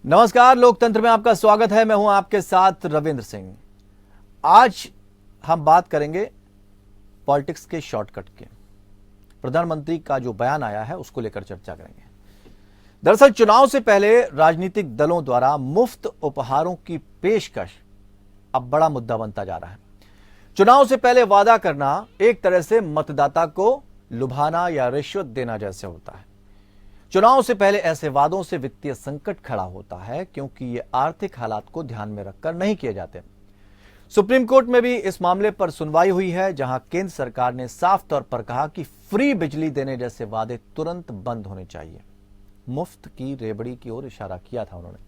नमस्कार, लोकतंत्र में आपका स्वागत है। मैं हूं आपके साथ रविंद्र सिंह। आज हम बात करेंगे पॉलिटिक्स के शॉर्टकट के। प्रधानमंत्री का जो बयान आया है उसको लेकर चर्चा करेंगे। दरअसल चुनाव से पहले राजनीतिक दलों द्वारा मुफ्त उपहारों की पेशकश अब बड़ा मुद्दा बनता जा रहा है। चुनाव से पहले वादा करना एक तरह से मतदाता को लुभाना या रिश्वत देना जैसे होता है। चुनाव से पहले ऐसे वादों से वित्तीय संकट खड़ा होता है क्योंकि ये आर्थिक हालात को ध्यान में रखकर नहीं किए जाते। सुप्रीम कोर्ट में भी इस मामले पर सुनवाई हुई है, जहां केंद्र सरकार ने साफ तौर पर कहा कि फ्री बिजली देने जैसे वादे तुरंत बंद होने चाहिए। मुफ्त की रेवड़ी की ओर इशारा किया था उन्होंने।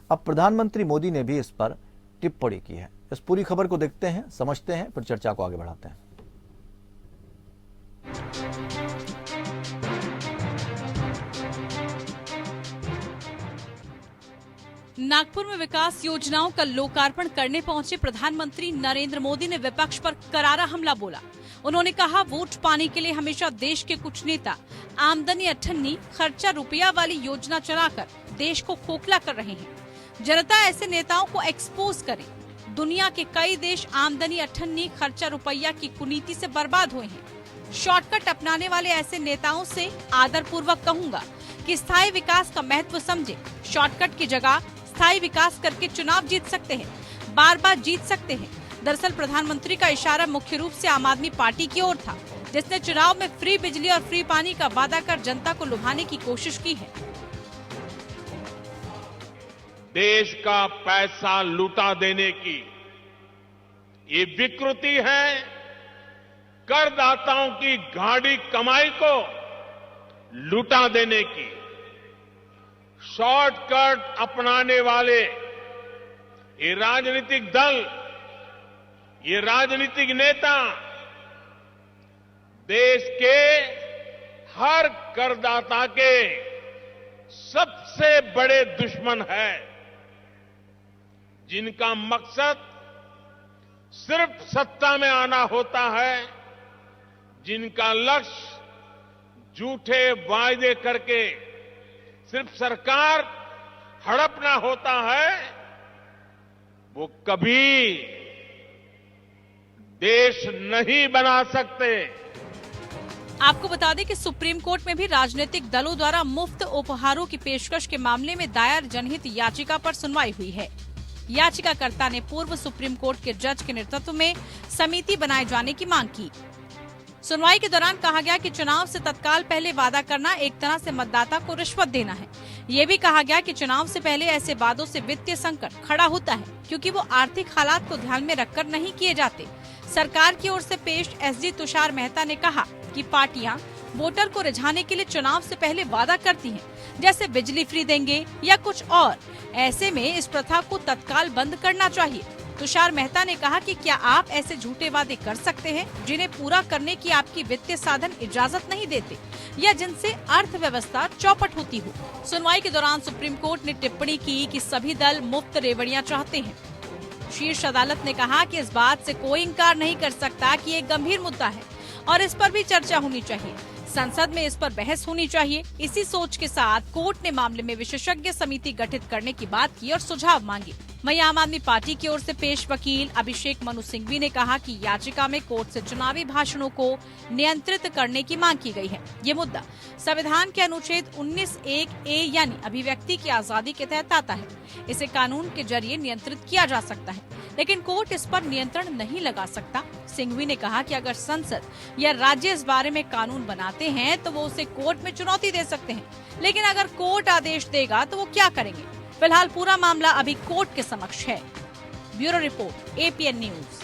अब प्रधानमंत्री मोदी ने भी इस पर टिप्पणी की है। इस पूरी खबर को देखते हैं, समझते हैं, फिर चर्चा को आगे बढ़ाते हैं। नागपुर में विकास योजनाओं का लोकार्पण करने पहुंचे प्रधानमंत्री नरेंद्र मोदी ने विपक्ष पर करारा हमला बोला। उन्होंने कहा, वोट पाने के लिए हमेशा देश के कुछ नेता आमदनी अठन्नी खर्चा रुपया वाली योजना चलाकर देश को खोखला कर रहे हैं। जनता ऐसे नेताओं को एक्सपोज करे। दुनिया के कई देश आमदनी अठन्नी खर्चा रुपया की कुनीति से बर्बाद हुए हैं। शॉर्टकट अपनाने वाले ऐसे नेताओं से आदर पूर्वक कहूँगा कि स्थायी विकास का महत्व समझे। शॉर्टकट की जगह स्थायी विकास करके चुनाव जीत सकते हैं, बार बार जीत सकते हैं। दरअसल प्रधानमंत्री का इशारा मुख्य रूप से आम आदमी पार्टी की ओर था, जिसने चुनाव में फ्री बिजली और फ्री पानी का वादा कर जनता को लुभाने की कोशिश की है। देश का पैसा लुटा देने की ये विकृति है। करदाताओं की गाढ़ी कमाई को लुटा देने की शॉर्टकट अपनाने वाले ये राजनीतिक दल, ये राजनीतिक नेता देश के हर करदाता के सबसे बड़े दुश्मन है, जिनका मकसद सिर्फ सत्ता में आना होता है, जिनका लक्ष्य झूठे वायदे करके सिर्फ सरकार हड़पना होता है, वो कभी देश नहीं बना सकते। आपको बता दें कि सुप्रीम कोर्ट में भी राजनीतिक दलों द्वारा मुफ्त उपहारों की पेशकश के मामले में दायर जनहित याचिका पर सुनवाई हुई है। याचिकाकर्ता ने पूर्व सुप्रीम कोर्ट के जज के नेतृत्व में समिति बनाए जाने की मांग की। सुनवाई के दौरान कहा गया कि चुनाव से तत्काल पहले वादा करना एक तरह से मतदाता को रिश्वत देना है। ये भी कहा गया कि चुनाव से पहले ऐसे वादों से वित्तीय संकट खड़ा होता है क्योंकि वो आर्थिक हालात को ध्यान में रखकर नहीं किए जाते। सरकार की ओर से पेश एसजी तुषार मेहता ने कहा कि पार्टियां वोटर को रिझाने के लिए चुनाव से पहले वादा करती हैं, जैसे बिजली फ्री देंगे या कुछ और। ऐसे में इस प्रथा को तत्काल बंद करना चाहिए। तुषार मेहता ने कहा कि क्या आप ऐसे झूठे वादे कर सकते हैं जिन्हें पूरा करने की आपकी वित्तीय साधन इजाजत नहीं देते या जिनसे अर्थव्यवस्था चौपट होती हो। सुनवाई के दौरान सुप्रीम कोर्ट ने टिप्पणी की कि सभी दल मुफ्त रेवड़ियां चाहते हैं। शीर्ष अदालत ने कहा कि इस बात से कोई इंकार नहीं कर सकता कि ये गंभीर मुद्दा है और इस पर भी चर्चा होनी चाहिए। संसद में इस पर बहस होनी चाहिए। इसी सोच के साथ कोर्ट ने मामले में विशेषज्ञ समिति गठित करने की बात की और सुझाव मांगे। वहीं आम आदमी पार्टी की ओर से पेश वकील अभिषेक मनु सिंघवी ने कहा कि याचिका में कोर्ट से चुनावी भाषणों को नियंत्रित करने की मांग की गई है। ये मुद्दा संविधान के अनुच्छेद 19(1)(a) यानी अभिव्यक्ति की आजादी के तहत आता है। इसे कानून के जरिए नियंत्रित किया जा सकता है, लेकिन कोर्ट इस पर नियंत्रण नहीं लगा सकता। सिंघवी ने कहा कि अगर संसद या राज्य इस बारे में कानून बनाते हैं तो वो उसे कोर्ट में चुनौती दे सकते हैं, लेकिन अगर कोर्ट आदेश देगा तो वो क्या करेंगे। फिलहाल पूरा मामला अभी कोर्ट के समक्ष है। Bureau report, APN news.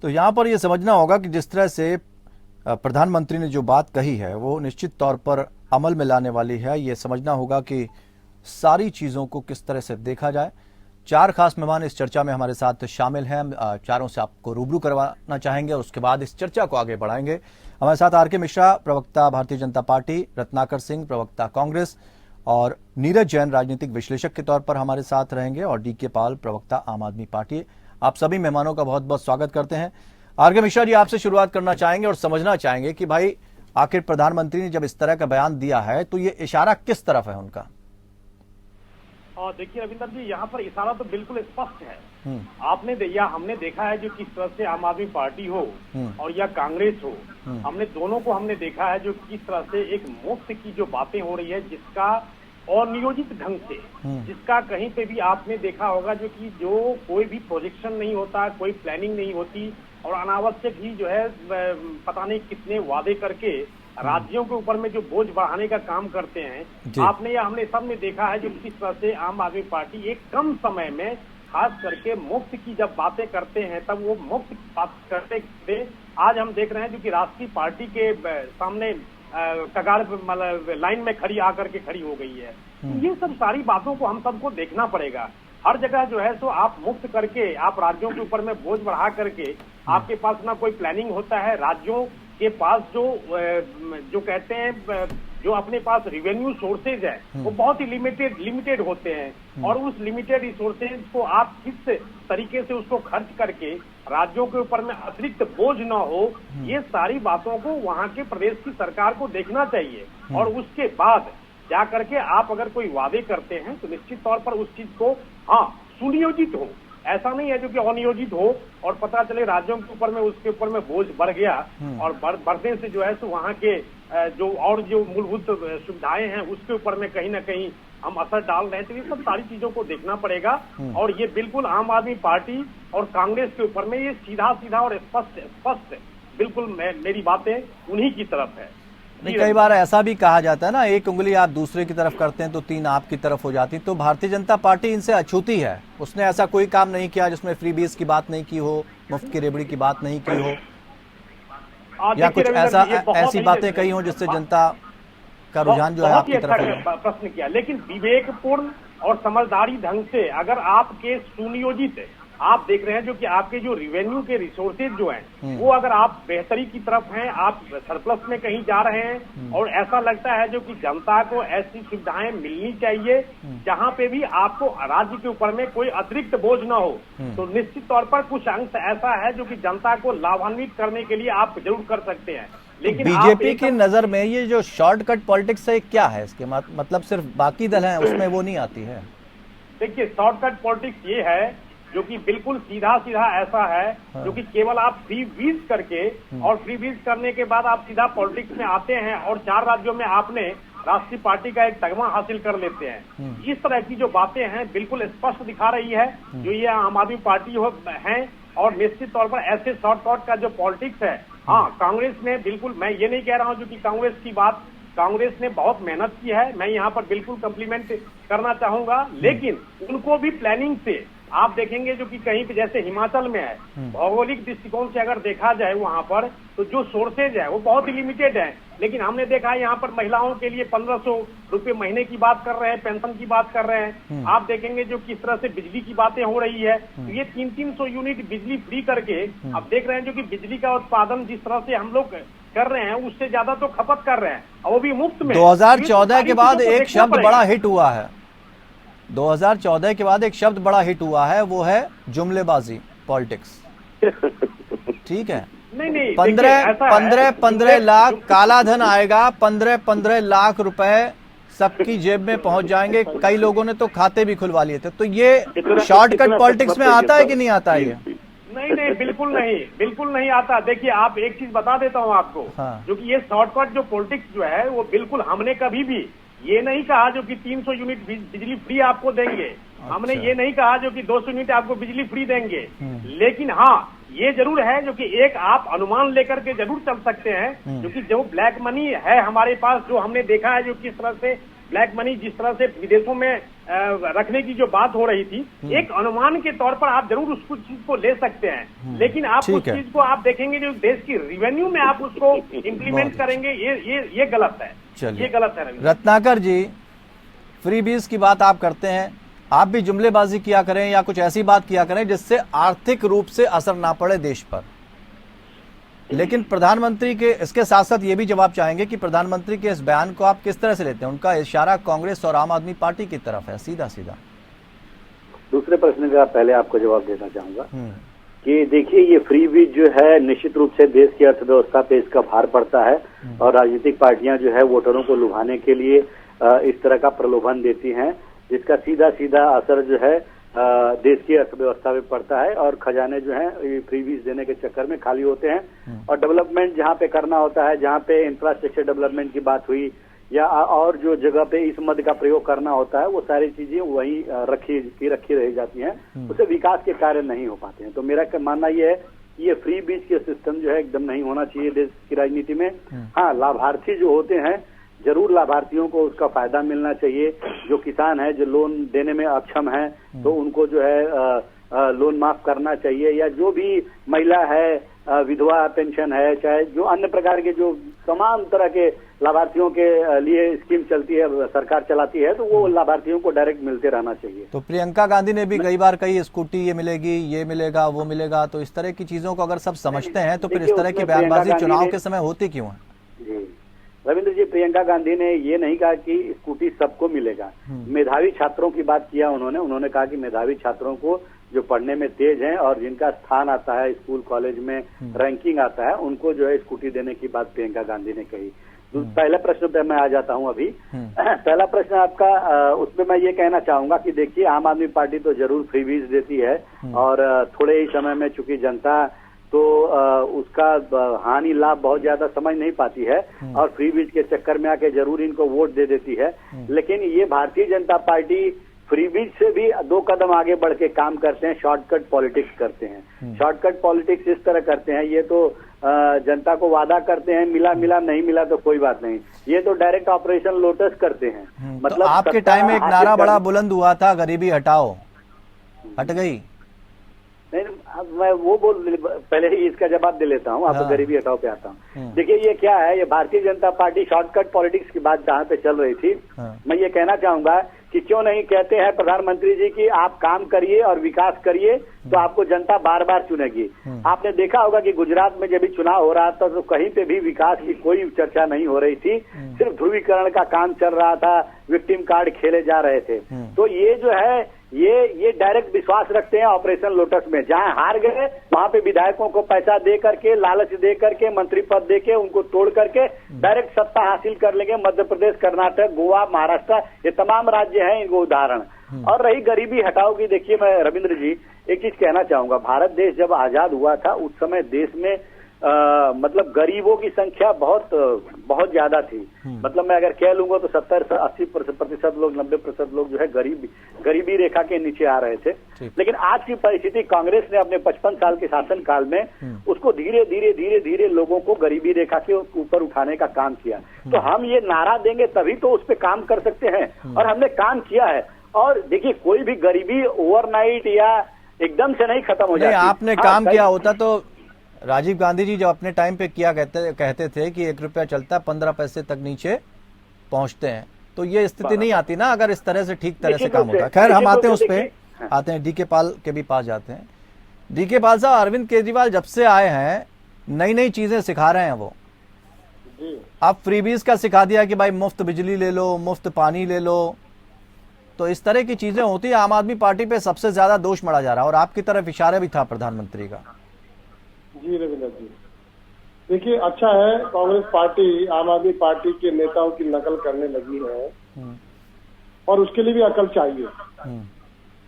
तो यहां पर यह समझना होगा कि जिस तरह से प्रधानमंत्री ने जो बात कही है वो निश्चित तौर पर अमल में लाने वाली है। ये समझना होगा कि सारी चीजों को किस तरह से देखा जाए। 4 खास मेहमान इस चर्चा में हमारे साथ शामिल हैं। चारों से आपको रूबरू करवाना चाहेंगे और उसके बाद इस चर्चा को आगे बढ़ाएंगे। हमारे साथ आर के मिश्रा, प्रवक्ता भारतीय जनता पार्टी, रत्नाकर सिंह, प्रवक्ता कांग्रेस, और नीरज जैन, राजनीतिक विश्लेषक के तौर पर हमारे साथ रहेंगे, और DK पाल, प्रवक्ता आम आदमी पार्टी। आप सभी मेहमानों का बहुत बहुत स्वागत करते हैं। आर के मिश्रा जी, आपसे शुरुआत करना चाहेंगे और समझना चाहेंगे कि भाई आखिर प्रधानमंत्री ने जब इस तरह का बयान दिया है तो ये इशारा किस तरफ है उनका? और देखिए रविंदर जी, यहाँ पर इशारा तो बिल्कुल स्पष्ट है। आपने या हमने देखा है जो किस तरह से आम आदमी पार्टी हो और या कांग्रेस हो, हमने दोनों को हमने देखा है जो किस तरह से एक मुफ्त की जो बातें हो रही है, जिसका अनियोजित ढंग से, जिसका कहीं पे भी आपने देखा होगा जो कि जो कोई भी प्रोजेक्शन नहीं होता, कोई प्लानिंग नहीं होती और अनावश्यक ही जो है पता नहीं कितने वादे करके राज्यों के ऊपर में जो बोझ बढ़ाने का काम करते हैं। आपने या हमने सबने देखा है जो किस तरह से आम आदमी पार्टी एक कम समय में खास करके मुफ्त की जब बातें करते हैं तब वो मुफ्त बात करते करते आज हम देख रहे हैं जो कि राष्ट्रीय पार्टी के सामने कगार मतलब लाइन में खड़ी आकर के खड़ी हो गई है। ये सब सारी बातों को हम सबको देखना पड़ेगा। हर जगह जो है सो आप मुफ्त करके आप राज्यों के ऊपर में बोझ बढ़ा करके आपके पास ना कोई प्लानिंग होता है। राज्यों के पास जो कहते हैं जो अपने पास रेवेन्यू सोर्सेज है वो बहुत ही लिमिटेड होते हैं और उस लिमिटेड रिसोर्सेज को आप किस तरीके से उसको खर्च करके राज्यों के ऊपर में अतिरिक्त बोझ न हो, ये सारी बातों को वहां के प्रदेश की सरकार को देखना चाहिए। और उसके बाद जा करके आप अगर कोई वादे करते हैं तो निश्चित तौर पर उस चीज को सुनियोजित हो, ऐसा नहीं है जो कि अनियोजित हो और पता चले राज्यों के ऊपर में उसके ऊपर में बोझ बढ़ गया और बढ़ने से जो है सो वहाँ के जो और जो मूलभूत सुविधाएं हैं उसके ऊपर में कहीं ना कहीं हम असर डाल रहे हैं। तो ये सब सारी चीजों को देखना पड़ेगा और ये बिल्कुल आम आदमी पार्टी और कांग्रेस के ऊपर में ये सीधा और स्पष्ट बिल्कुल मेरी बातें उन्हीं की तरफ है। नहीं, कई बार ऐसा भी कहा जाता है ना, एक उंगली आप दूसरे की तरफ करते हैं तो तीन आपकी तरफ हो जाती। तो भारतीय जनता पार्टी इनसे अछूती है, उसने ऐसा कोई काम नहीं किया जिसमें फ्रीबीज की बात नहीं की हो, मुफ्त की रेबड़ी की बात नहीं की हो, या कुछ ऐसी बातें कही हो जिससे जनता का रुझान जो है आपकी तरफ हो। प्रश्न किया, लेकिन विवेकपूर्ण और समझदारी ढंग से अगर आपके सुनियोजित आप देख रहे हैं जो कि आपके जो रेवेन्यू के रिसोर्सेज जो हैं वो अगर आप बेहतरी की तरफ हैं, आप सरप्लस में कहीं जा रहे हैं और ऐसा लगता है जो कि जनता को ऐसी सुविधाएं मिलनी चाहिए जहां पे भी आपको राज्य के ऊपर में कोई अतिरिक्त बोझ न हो, तो निश्चित तौर पर कुछ अंश ऐसा है जो कि जनता को लाभान्वित करने के लिए आप जरूर कर सकते हैं। लेकिन बीजेपी की नजर में ये जो शॉर्टकट पॉलिटिक्स है क्या है? इसके मतलब सिर्फ बाकी दल हैं उसमें वो नहीं आती है? देखिए, शॉर्टकट पॉलिटिक्स ये है जो कि बिल्कुल सीधा ऐसा है जो कि केवल आप फ्री वीज करके और फ्री वीज करने के बाद आप सीधा पॉलिटिक्स में आते हैं और 4 राज्यों में आपने राष्ट्रीय पार्टी का एक तगमा हासिल कर लेते हैं। इस तरह की जो बातें हैं बिल्कुल स्पष्ट दिखा रही है जो ये आम आदमी पार्टी है और निश्चित तौर पर ऐसे शॉर्टकट का जो पॉलिटिक्स है, कांग्रेस ने बिल्कुल, मैं ये नहीं कह रहा हूँ जो कि कांग्रेस की बात, कांग्रेस ने बहुत मेहनत की है, मैं यहाँ पर बिल्कुल कम्प्लीमेंट करना चाहूंगा, लेकिन उनको भी प्लानिंग से आप देखेंगे जो कि कहीं पे जैसे हिमाचल में है, भौगोलिक दृष्टिकोण से अगर देखा जाए वहां पर तो जो सोर्सेज है वो बहुत ही लिमिटेड है। लेकिन हमने देखा है यहाँ पर महिलाओं के लिए 1500 रुपए महीने की बात कर रहे हैं, पेंशन की बात कर रहे हैं। आप देखेंगे जो किस तरह से बिजली की बातें हो रही है, तो ये 300 यूनिट बिजली फ्री करके अब देख रहे हैं जो कि बिजली का उत्पादन जिस तरह से हम लोग कर रहे हैं उससे ज्यादा तो खपत कर रहे हैं और वो भी मुफ्त में। 2014 के बाद एक शब्द बड़ा हिट हुआ है, 2014 के बाद एक शब्द बड़ा हिट हुआ है, वो है जुमलेबाजी पॉलिटिक्स। ठीक है, नहीं 15 लाख काला धन आएगा, 15 लाख रुपए सबकी जेब में पहुंच जाएंगे। कई लोगों ने तो खाते भी खुलवा लिए थे। तो ये शॉर्टकट पॉलिटिक्स में आता है कि नहीं आता है? ये नहीं, बिल्कुल नहीं आता। देखिए, आप एक चीज बता देता हूँ आपको, जो कि ये शॉर्टकट जो पॉलिटिक्स जो है वो बिल्कुल हमने कभी भी ये नहीं कहा जो कि 300 यूनिट बिजली फ्री आपको देंगे। हमने ये नहीं कहा जो कि 200 यूनिट आपको बिजली फ्री देंगे। लेकिन ये जरूर है जो कि एक आप अनुमान लेकर के जरूर चल सकते हैं जो कि जो ब्लैक मनी है हमारे पास, जो हमने देखा है जो किस तरह से ब्लैक मनी जिस तरह से विदेशों में रखने की जो बात हो रही थी, एक अनुमान के तौर पर आप जरूर उस चीज को ले सकते हैं। लेकिन आप उस चीज को आप देखेंगे जो देश की रेवेन्यू में आप उसको इम्प्लीमेंट करेंगे, ये गलत है। ये गलत है। रत्नाकर जी, फ्रीबीज की बात आप करते हैं, आप भी जुमलेबाजी किया करें या कुछ ऐसी बात किया करें जिससे आर्थिक रूप से असर ना पड़े देश पर। लेकिन प्रधानमंत्री के इसके साथ साथ ये भी जवाब चाहेंगे कि प्रधानमंत्री के इस बयान को आप किस तरह से लेते हैं? उनका इशारा कांग्रेस और आम आदमी पार्टी की तरफ है, सीधा। दूसरे प्रश्न का पहले आपको जवाब देना चाहूंगा। कि देखिए ये फ्री बीज जो है निश्चित रूप से देश की अर्थव्यवस्था पे इसका भार पड़ता है और राजनीतिक पार्टियां जो है वोटरों को लुभाने के लिए इस तरह का प्रलोभन देती हैं, जिसका सीधा सीधा असर जो है देश की अर्थव्यवस्था पे पड़ता है और खजाने जो है फ्री बीज देने के चक्कर में खाली होते हैं और डेवलपमेंट जहाँ पे करना होता है, जहाँ पे इंफ्रास्ट्रक्चर डेवलपमेंट की बात हुई या और जो जगह पे इस मद का प्रयोग करना होता है वो सारी चीजें वहीं रखी रह जाती हैं, उससे विकास के कार्य नहीं हो पाते हैं। तो मेरा मानना ये है कि ये फ्री बीज के सिस्टम जो है एकदम नहीं होना चाहिए देश की राजनीति में। हाँ, लाभार्थी जो होते हैं जरूर लाभार्थियों को उसका फायदा मिलना चाहिए। जो किसान है जो लोन देने में अक्षम है तो उनको जो है लोन माफ करना चाहिए, या जो भी महिला है विधवा पेंशन है, चाहे जो अन्य प्रकार के जो तमाम तरह के लाभार्थियों के लिए स्कीम चलती है, सरकार चलाती है, तो वो लाभार्थियों को डायरेक्ट मिलते रहना चाहिए। तो प्रियंका गांधी ने भी कई बार कही स्कूटी ये मिलेगी, ये मिलेगा, वो मिलेगा, तो इस तरह की चीजों को अगर सब समझते हैं तो फिर इस तरह की बयानबाजी चुनाव के समय होती क्यों है? जी रविंद्र जी, प्रियंका गांधी ने ये नहीं कहा कि स्कूटी सबको मिलेगा। मेधावी छात्रों की बात किया उन्होंने कहा कि मेधावी छात्रों को जो पढ़ने में तेज हैं और जिनका स्थान आता है स्कूल कॉलेज में रैंकिंग आता है उनको जो है स्कूटी देने की बात प्रियंका गांधी ने कही। पहले प्रश्न पे मैं आ जाता हूं अभी। पहला प्रश्न आपका, उसमें मैं ये कहना चाहूंगा कि देखिए आम आदमी पार्टी तो जरूर फ्री बीज देती है और थोड़े ही समय में चूंकि जनता तो उसका हानि लाभ बहुत ज्यादा समझ नहीं पाती है और फ्री बीज के चक्कर में आके जरूर इनको वोट दे देती है। लेकिन ये भारतीय जनता पार्टी फ्री बीज से भी 2 कदम आगे बढ़ के काम करते हैं, शॉर्टकट पॉलिटिक्स करते हैं। शॉर्टकट पॉलिटिक्स इस तरह करते हैं, ये तो जनता को वादा करते हैं, मिला नहीं मिला तो कोई बात नहीं, ये तो डायरेक्ट ऑपरेशन लोटस करते हैं। मतलब तो आपके टाइम में एक नारा बड़ा बुलंद हुआ था, गरीबी हटाओ, हट गई? नहीं, मैं वो पहले ही इसका जवाब दे लेता हूँ, आपको गरीबी हटाओ पे आता हूँ। देखिए ये क्या है, ये Bharatiya Janata party shortcut politics की बात जहाँ पे चल रही थी, मैं ये कहना चाहूंगा कि क्यों नहीं कहते हैं प्रधानमंत्री जी कि आप काम करिए और विकास करिए तो आपको जनता बार बार चुनेगी। आपने देखा होगा कि गुजरात में जब भी चुनाव हो रहा था तो कहीं पे भी विकास की कोई चर्चा नहीं हो रही थी, सिर्फ ध्रुवीकरण का काम चल रहा था, विक्टिम कार्ड खेले जा रहे थे। तो ये जो है ये डायरेक्ट विश्वास रखते हैं ऑपरेशन लोटस में, जहां हार गए वहां पे विधायकों को पैसा दे करके, लालच दे करके, मंत्री पद दे के उनको तोड़ करके डायरेक्ट सत्ता हासिल कर लेंगे। मध्य प्रदेश, कर्नाटक, गोवा, महाराष्ट्र, ये तमाम राज्य हैं इनको उदाहरण। और रही गरीबी हटाओ की, देखिए मैं रविंद्र जी एक चीज कहना चाहूंगा, भारत देश जब आजाद हुआ था उस समय देश में मतलब गरीबों की संख्या बहुत ज्यादा थी। मतलब मैं अगर कह लूंगा तो 70-80% लोग, 90% लोग जो है गरीबी रेखा के नीचे आ रहे थे। लेकिन आज की परिस्थिति, कांग्रेस ने अपने 55 साल के शासन काल में उसको धीरे धीरे लोगों को गरीबी रेखा के ऊपर उठाने का काम किया। तो हम ये नारा देंगे तभी तो उस पर काम कर सकते हैं, और हमने काम किया है। और देखिए कोई भी गरीबी ओवरनाइट या एकदम से नहीं खत्म हो जाती। आपने काम किया होता तो राजीव गांधी जी जब अपने टाइम पे किया कहते थे कि 1 रुपया चलता है 15 पैसे तक नीचे पहुंचते हैं, तो ये स्थिति नहीं आती ना अगर इस तरह से ठीक तरह से काम होता है। खैर हम आते हैं उस पे, आते हैं डीके पाल के भी पास जाते हैं। डीके पाल साहब, अरविंद केजरीवाल जब से आए हैं नई चीजें सिखा रहे हैं वो। अब फ्रीबीज का सिखा दिया कि भाई मुफ्त बिजली ले लो, मुफ्त पानी ले लो, तो इस तरह की चीजें होती है। आम आदमी पार्टी पे सबसे ज्यादा दोष मढ़ा जा रहा है और आपकी तरफ इशारा भी था प्रधानमंत्री का। जी रविंद्र जी, देखिए अच्छा है कांग्रेस पार्टी आम आदमी पार्टी के नेताओं की नकल करने लगी है और उसके लिए भी अकल चाहिए।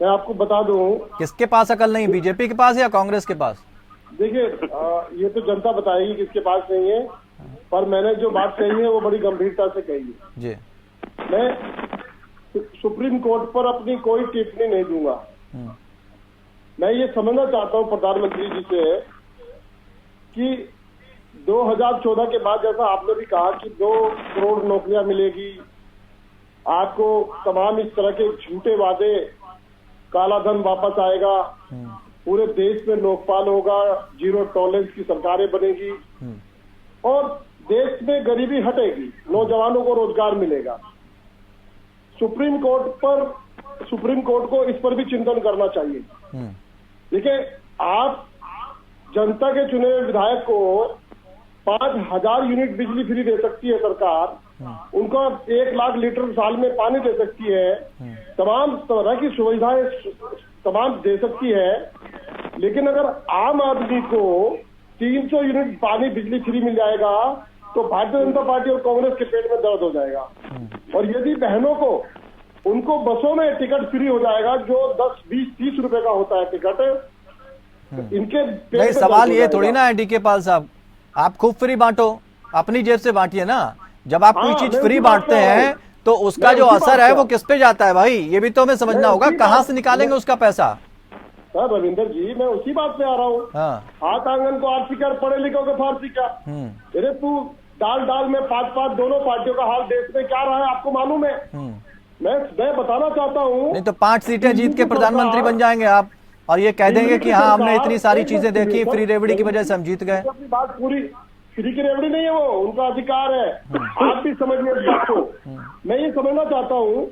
मैं आपको बता दूं, किसके पास अकल नहीं, बीजेपी के पास या कांग्रेस के पास? देखिए ये तो जनता बताएगी किसके पास नहीं है, पर मैंने जो बात कही है वो बड़ी गंभीरता से कही है जी। मैं सुप्रीम कोर्ट पर अपनी कोई टिप्पणी नहीं दूंगा। मैं ये समझना चाहता हूँ प्रधानमंत्री जी से कि 2014 के बाद जैसा आपने भी कहा कि 2 करोड़ नौकरियां मिलेगी आपको, तमाम इस तरह के झूठे वादे, काला धन वापस आएगा, पूरे देश में लोकपाल होगा, 0 टॉलरेंस की सरकारें बनेगी और देश में गरीबी हटेगी, नौजवानों को रोजगार मिलेगा। सुप्रीम कोर्ट को इस पर भी चिंतन करना चाहिए। देखिए आप जनता के चुने हुए विधायक को 5000 यूनिट बिजली फ्री दे सकती है सरकार, उनको 1 लाख लीटर साल में पानी दे सकती है, तमाम तरह की सुविधाएं तमाम दे सकती है, लेकिन अगर आम आदमी को 300 यूनिट पानी बिजली फ्री मिल जाएगा तो भारतीय जनता पार्टी और कांग्रेस के पेट में दर्द हो जाएगा। और यदि बहनों को उनको बसों में टिकट फ्री हो जाएगा जो 10, 20, 30 रुपए का होता है टिकट, इनके पेट नहीं, में सवाल दर्द ये हो थोड़ी जाएगा। ना है डीके पाल साहब, आप खूब फ्री बांटो, अपनी जेब से बांटिए ना। जब आप कोई हाँ, चीज मैं फ्री उसी बात बांटते पे आ रहा हैं हूं। तो उसका मैं जो उसी असर बात है पे वो किस पे जाता है भाई, ये भी तो हमें समझना मैं होगा, उसी कहाँ बात- से निकालेंगे उसका पैसा। सर रविंदर जी, मैं उसी बात पे आ रहा हूँ। हाँ, हाथ आंगन को आरती कर, पढ़े लिखों को फारसी क्या। अरे तू दाल में 5-5 दोनों पार्टियों का हाल देश में क्या रहा है आपको मालूम है। मैं बताना चाहता हूँ। नहीं तो 5 सीटें जीत के प्रधानमंत्री बन जाएंगे आप और ये कह देंगे कि हाँ हमने इतनी सारी चीजें देखी, फ्री रेवड़ी की वजह से हम जीत गए। अपनी बात पूरी, फ्री की रेवड़ी नहीं है वो, उनका अधिकार है। आप भी समझिए इस बात को। मैं ये समझना चाहता हूँ,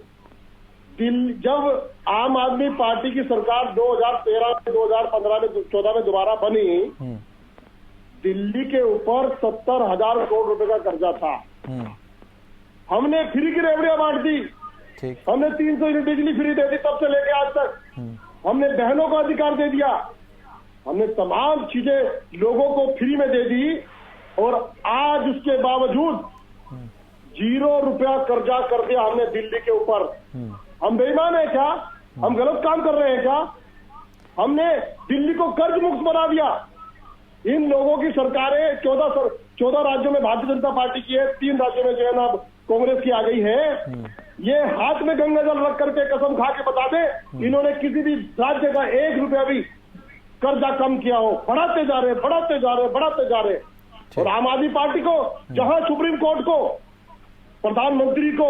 जब आम आदमी पार्टी की सरकार 2013 में, 2015 में, 2014 में दोबारा बनी, दिल्ली के ऊपर 70,000 करोड़ रुपए का कर्जा था। हमने फ्री की रेवड़ियां बांट दी, हमने 300 यूनिट बिजली फ्री दे दी, तब से लेके आज तक हमने बहनों को अधिकार दे दिया, हमने तमाम चीजें लोगों को फ्री में दे दी। और आज उसके बावजूद 0 रुपया कर्जा कर दिया हमने दिल्ली के ऊपर। हम बेईमान है क्या? हम गलत काम कर रहे हैं क्या? हमने दिल्ली को कर्ज मुक्त बना दिया। इन लोगों की सरकारें 14 राज्यों में भारतीय जनता पार्टी की है, 3 राज्यों में जो है ना कांग्रेस की आ गई है। ये हाथ में गंगा जल रख करके कसम खा के बता दे, इन्होंने किसी भी राज्य का 1 रुपया भी कर्जा कम किया हो। बढ़ाते जा रहे, बढ़ाते जा रहे, बढ़ाते जा रहे। और आम आदमी पार्टी को जहां सुप्रीम कोर्ट को, प्रधानमंत्री को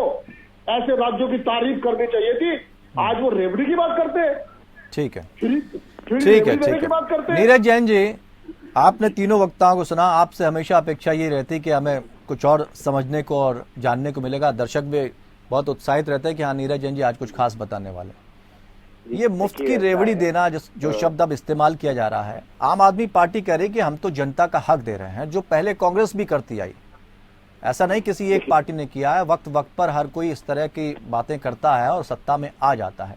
ऐसे राज्यों की तारीफ करनी चाहिए थी, आज वो रेवड़ी की बात करते हैं। ठीक है, ठीक है, की बात करते हैं। नीरज जैन जी, आपने तीनों वक्ताओं को सुना, आपसे हमेशा अपेक्षा ये रहती कि हमें कुछ और समझने को और जानने को मिलेगा। दर्शक भी बहुत उत्साहित रहते हैं कि हाँ नीरज जैन जी आज कुछ खास बताने वाले। ये मुफ्त की रेवड़ी देना जो शब्द अब इस्तेमाल किया जा रहा है, आम आदमी पार्टी कह रही है कि हम तो जनता का हक दे रहे हैं, जो पहले कांग्रेस भी करती आई। ऐसा नहीं किसी एक पार्टी ने किया है, वक्त वक्त पर हर कोई इस तरह की बातें करता है और सत्ता में आ जाता है।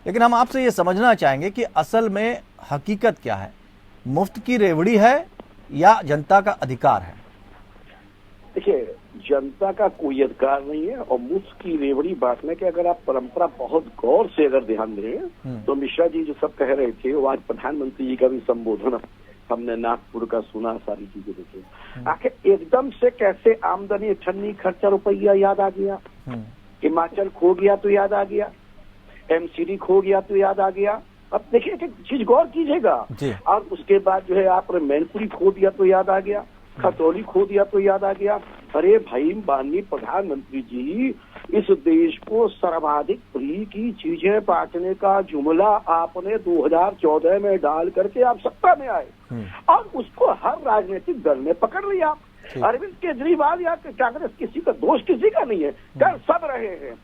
लेकिन हम आपसे ये समझना चाहेंगे कि असल में हकीकत क्या है, मुफ्त की रेवड़ी है या जनता का अधिकार है? देखिए, जनता का कोई अधिकार नहीं है। और मुफ्त की रेवड़ी बांटने के अगर आप परंपरा बहुत गौर से अगर ध्यान दें तो मिश्रा जी जो सब कह रहे थे वो आज प्रधानमंत्री जी का भी संबोधन हमने नागपुर का सुना, सारी चीजें देखी। आखिर एकदम से कैसे आमदनी ठन्नी खर्चा रुपया याद आ गया, हिमाचल खो गया तो याद आ गया, एमसीडी खो गया तो याद आ गया। अब देखिए कि चीज गौर कीजिएगा। और उसके बाद जो है आपने मैनपुरी खो दिया तो याद आ गया, खतौली खो दिया तो याद आ गया। अरे भाई माननीय प्रधानमंत्री जी, इस देश को सर्वाधिक फ्री की चीजें बांटने का जुमला आपने 2014 में डाल करके आप सत्ता में आए और उसको हर राजनीतिक दल ने पकड़ लिया। अरविंद केजरीवाल या कांग्रेस किसी का दोष किसी का नहीं है, कर सब रहे हैं।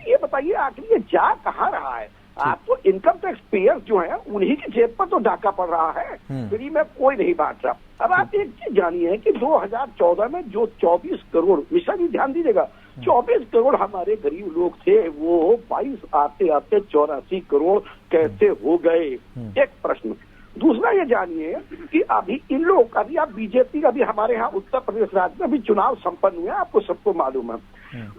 ये बताइए आखिर ये जा कहाँ रहा है? आप तो इनकम टैक्स पेयर जो है उन्हीं की जेब पर तो डाका पड़ रहा है, फ्री में कोई नहीं बांट रहा। अब आप एक चीज जानिए कि 2014 में जो 24 करोड़, मिश्रा जी ध्यान दीजिएगा, 24 करोड़ हमारे गरीब लोग थे, वो 22 आते आते 84 करोड़ कैसे हो गए? एक प्रश्न। दूसरा ये जानिए कि अभी इन लोग, अभी आप बीजेपी, अभी हमारे यहाँ उत्तर प्रदेश राज्य में अभी चुनाव संपन्न हुए, आपको सबको मालूम है।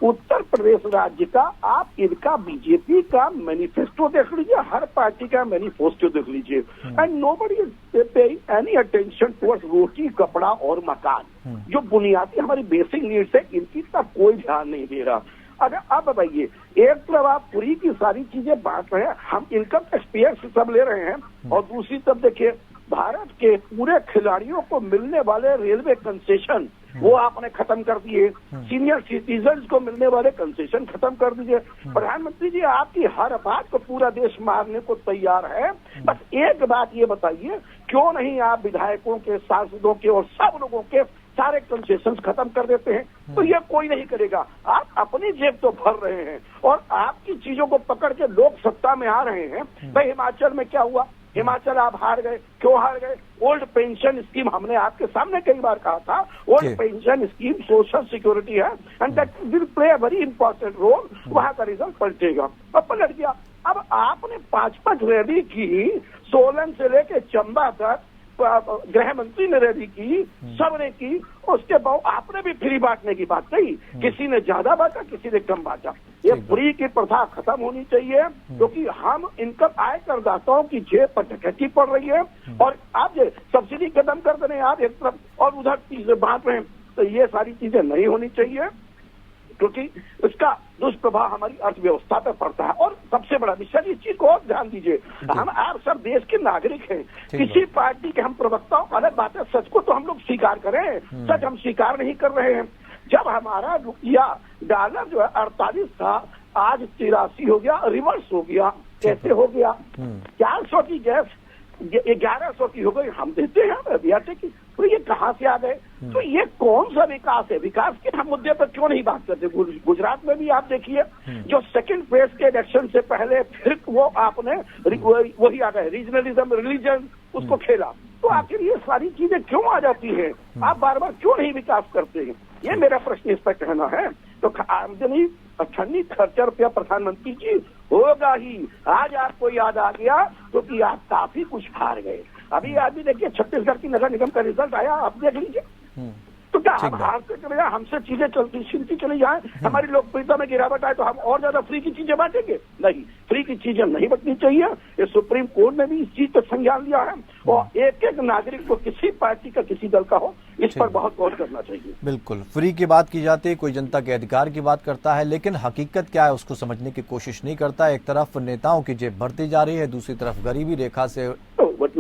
उत्तर प्रदेश राज्य का आप इनका बीजेपी का मैनिफेस्टो देख लीजिए, हर पार्टी का मैनिफेस्टो देख लीजिए, and nobody is paying any attention towards रोटी, कपड़ा और मकान, जो बुनियादी हमारी बेसिक नीड्स है, इनकी तरफ कोई ध्यान नहीं दे रहा। अगर आप बताइए, एक तरफ आप पूरी की सारी चीजें बांट रहे हैं, हम इनकम टैक्स पेयर से सब ले रहे हैं, और दूसरी तरफ देखिए भारत के पूरे खिलाड़ियों को मिलने वाले रेलवे कंसेशन वो आपने खत्म कर दिए, सीनियर सिटीजन्स को मिलने वाले कंसेशन खत्म कर दीजिए। प्रधानमंत्री जी, आपकी हर बात को पूरा देश मारने को तैयार है, बस एक बात ये बताइए, क्यों नहीं आप विधायकों के, सांसदों के और सब लोगों के सारे कंसेशन खत्म कर देते हैं? तो ये कोई नहीं करेगा। आप अपनी जेब तो भर रहे हैं और आपकी चीजों को पकड़ के लोग सत्ता में आ रहे हैं। भाई हिमाचल में क्या हुआ? हिमाचल आप हार गए, क्यों हार गए? ओल्ड पेंशन स्कीम, हमने आपके सामने कई बार कहा था, old pension scheme social security है and that will play a very important role. वहां का रिजल्ट पलटेगा। अब पलट गया। अब आपने 5-5 रैली की, सोलन से लेके चंबा तक गृह मंत्री ने रैली की, सबने की, उसके बाद आपने भी फ्री बांटने की बात कही। किसी ने ज्यादा बांटा, किसी ने कम बांटा। ये फ्री की प्रथा खत्म होनी चाहिए, क्योंकि हम इनकम आय करदाताओं की जेब पर डकैती पड़ रही है। और आप ये सब्सिडी खत्म कर देने आप एक तरफ और उधर चीजें बांट रहे हैं, तो ये सारी चीजें नहीं होनी चाहिए, क्योंकि इसका दुष्प्रभाव हमारी अर्थव्यवस्था पर पड़ता है। और सबसे बड़ा विषय, इस चीज को और ध्यान दीजिए, हम आप सब देश के नागरिक हैं, किसी पार्टी के हम प्रवक्ताओं, अलग बात है, सच को तो हम लोग स्वीकार करें, सच हम स्वीकार नहीं कर रहे हैं। जब हमारा रुपया डॉलर जो है 48 था, आज 83 हो गया, रिवर्स हो गया। कैसे हो गया? 400 की गैस 1100 की हो गई, हम देते हैं बीआरटी की, तो ये कहाँ से आ गए? तो ये कौन सा विकास है? विकास के हम मुद्दे पर क्यों नहीं बात करते? गुजरात में भी आप देखिए, जो सेकंड फेज के इलेक्शन से पहले फिर वो आपने वही आ गए, रीजनलिज्म, रिलीजन, उसको खेला। तो आखिर ये सारी चीजें क्यों आ जाती हैं? आप बार बार क्यों नहीं विकास करते हैं? ये मेरा प्रश्न इस पर कहना है। तो आमदनी अठन्नी खर्चा रुपया प्रधानमंत्री जी होगा ही। आज आपको याद आ गया क्योंकि आप काफी कुछ हार गए। अभी आदमी देखिए, छत्तीसगढ़ की नगर निगम का रिजल्ट आया, आप देख लीजिए। तो क्या हम हारते चले जाए, हमसे चीजें चलती चली जाए, हमारी लोकप्रियता में गिरावट आए तो हम और ज्यादा फ्री की चीजें बांटेंगे? नहीं, फ्री की चीजें नहीं बंटनी चाहिए। ये सुप्रीम कोर्ट ने भी इस चीज पर संज्ञान लिया है, और एक एक नागरिक को, किसी पार्टी का, किसी दल का हो, इस पर बहुत गौर करना चाहिए। बिल्कुल, फ्री की बात की जाती है, कोई जनता के अधिकार की बात करता है, लेकिन हकीकत क्या है उसको समझने की कोशिश नहीं करता। एक तरफ नेताओं की जेब भरती जा रही है, दूसरी तरफ गरीबी रेखा से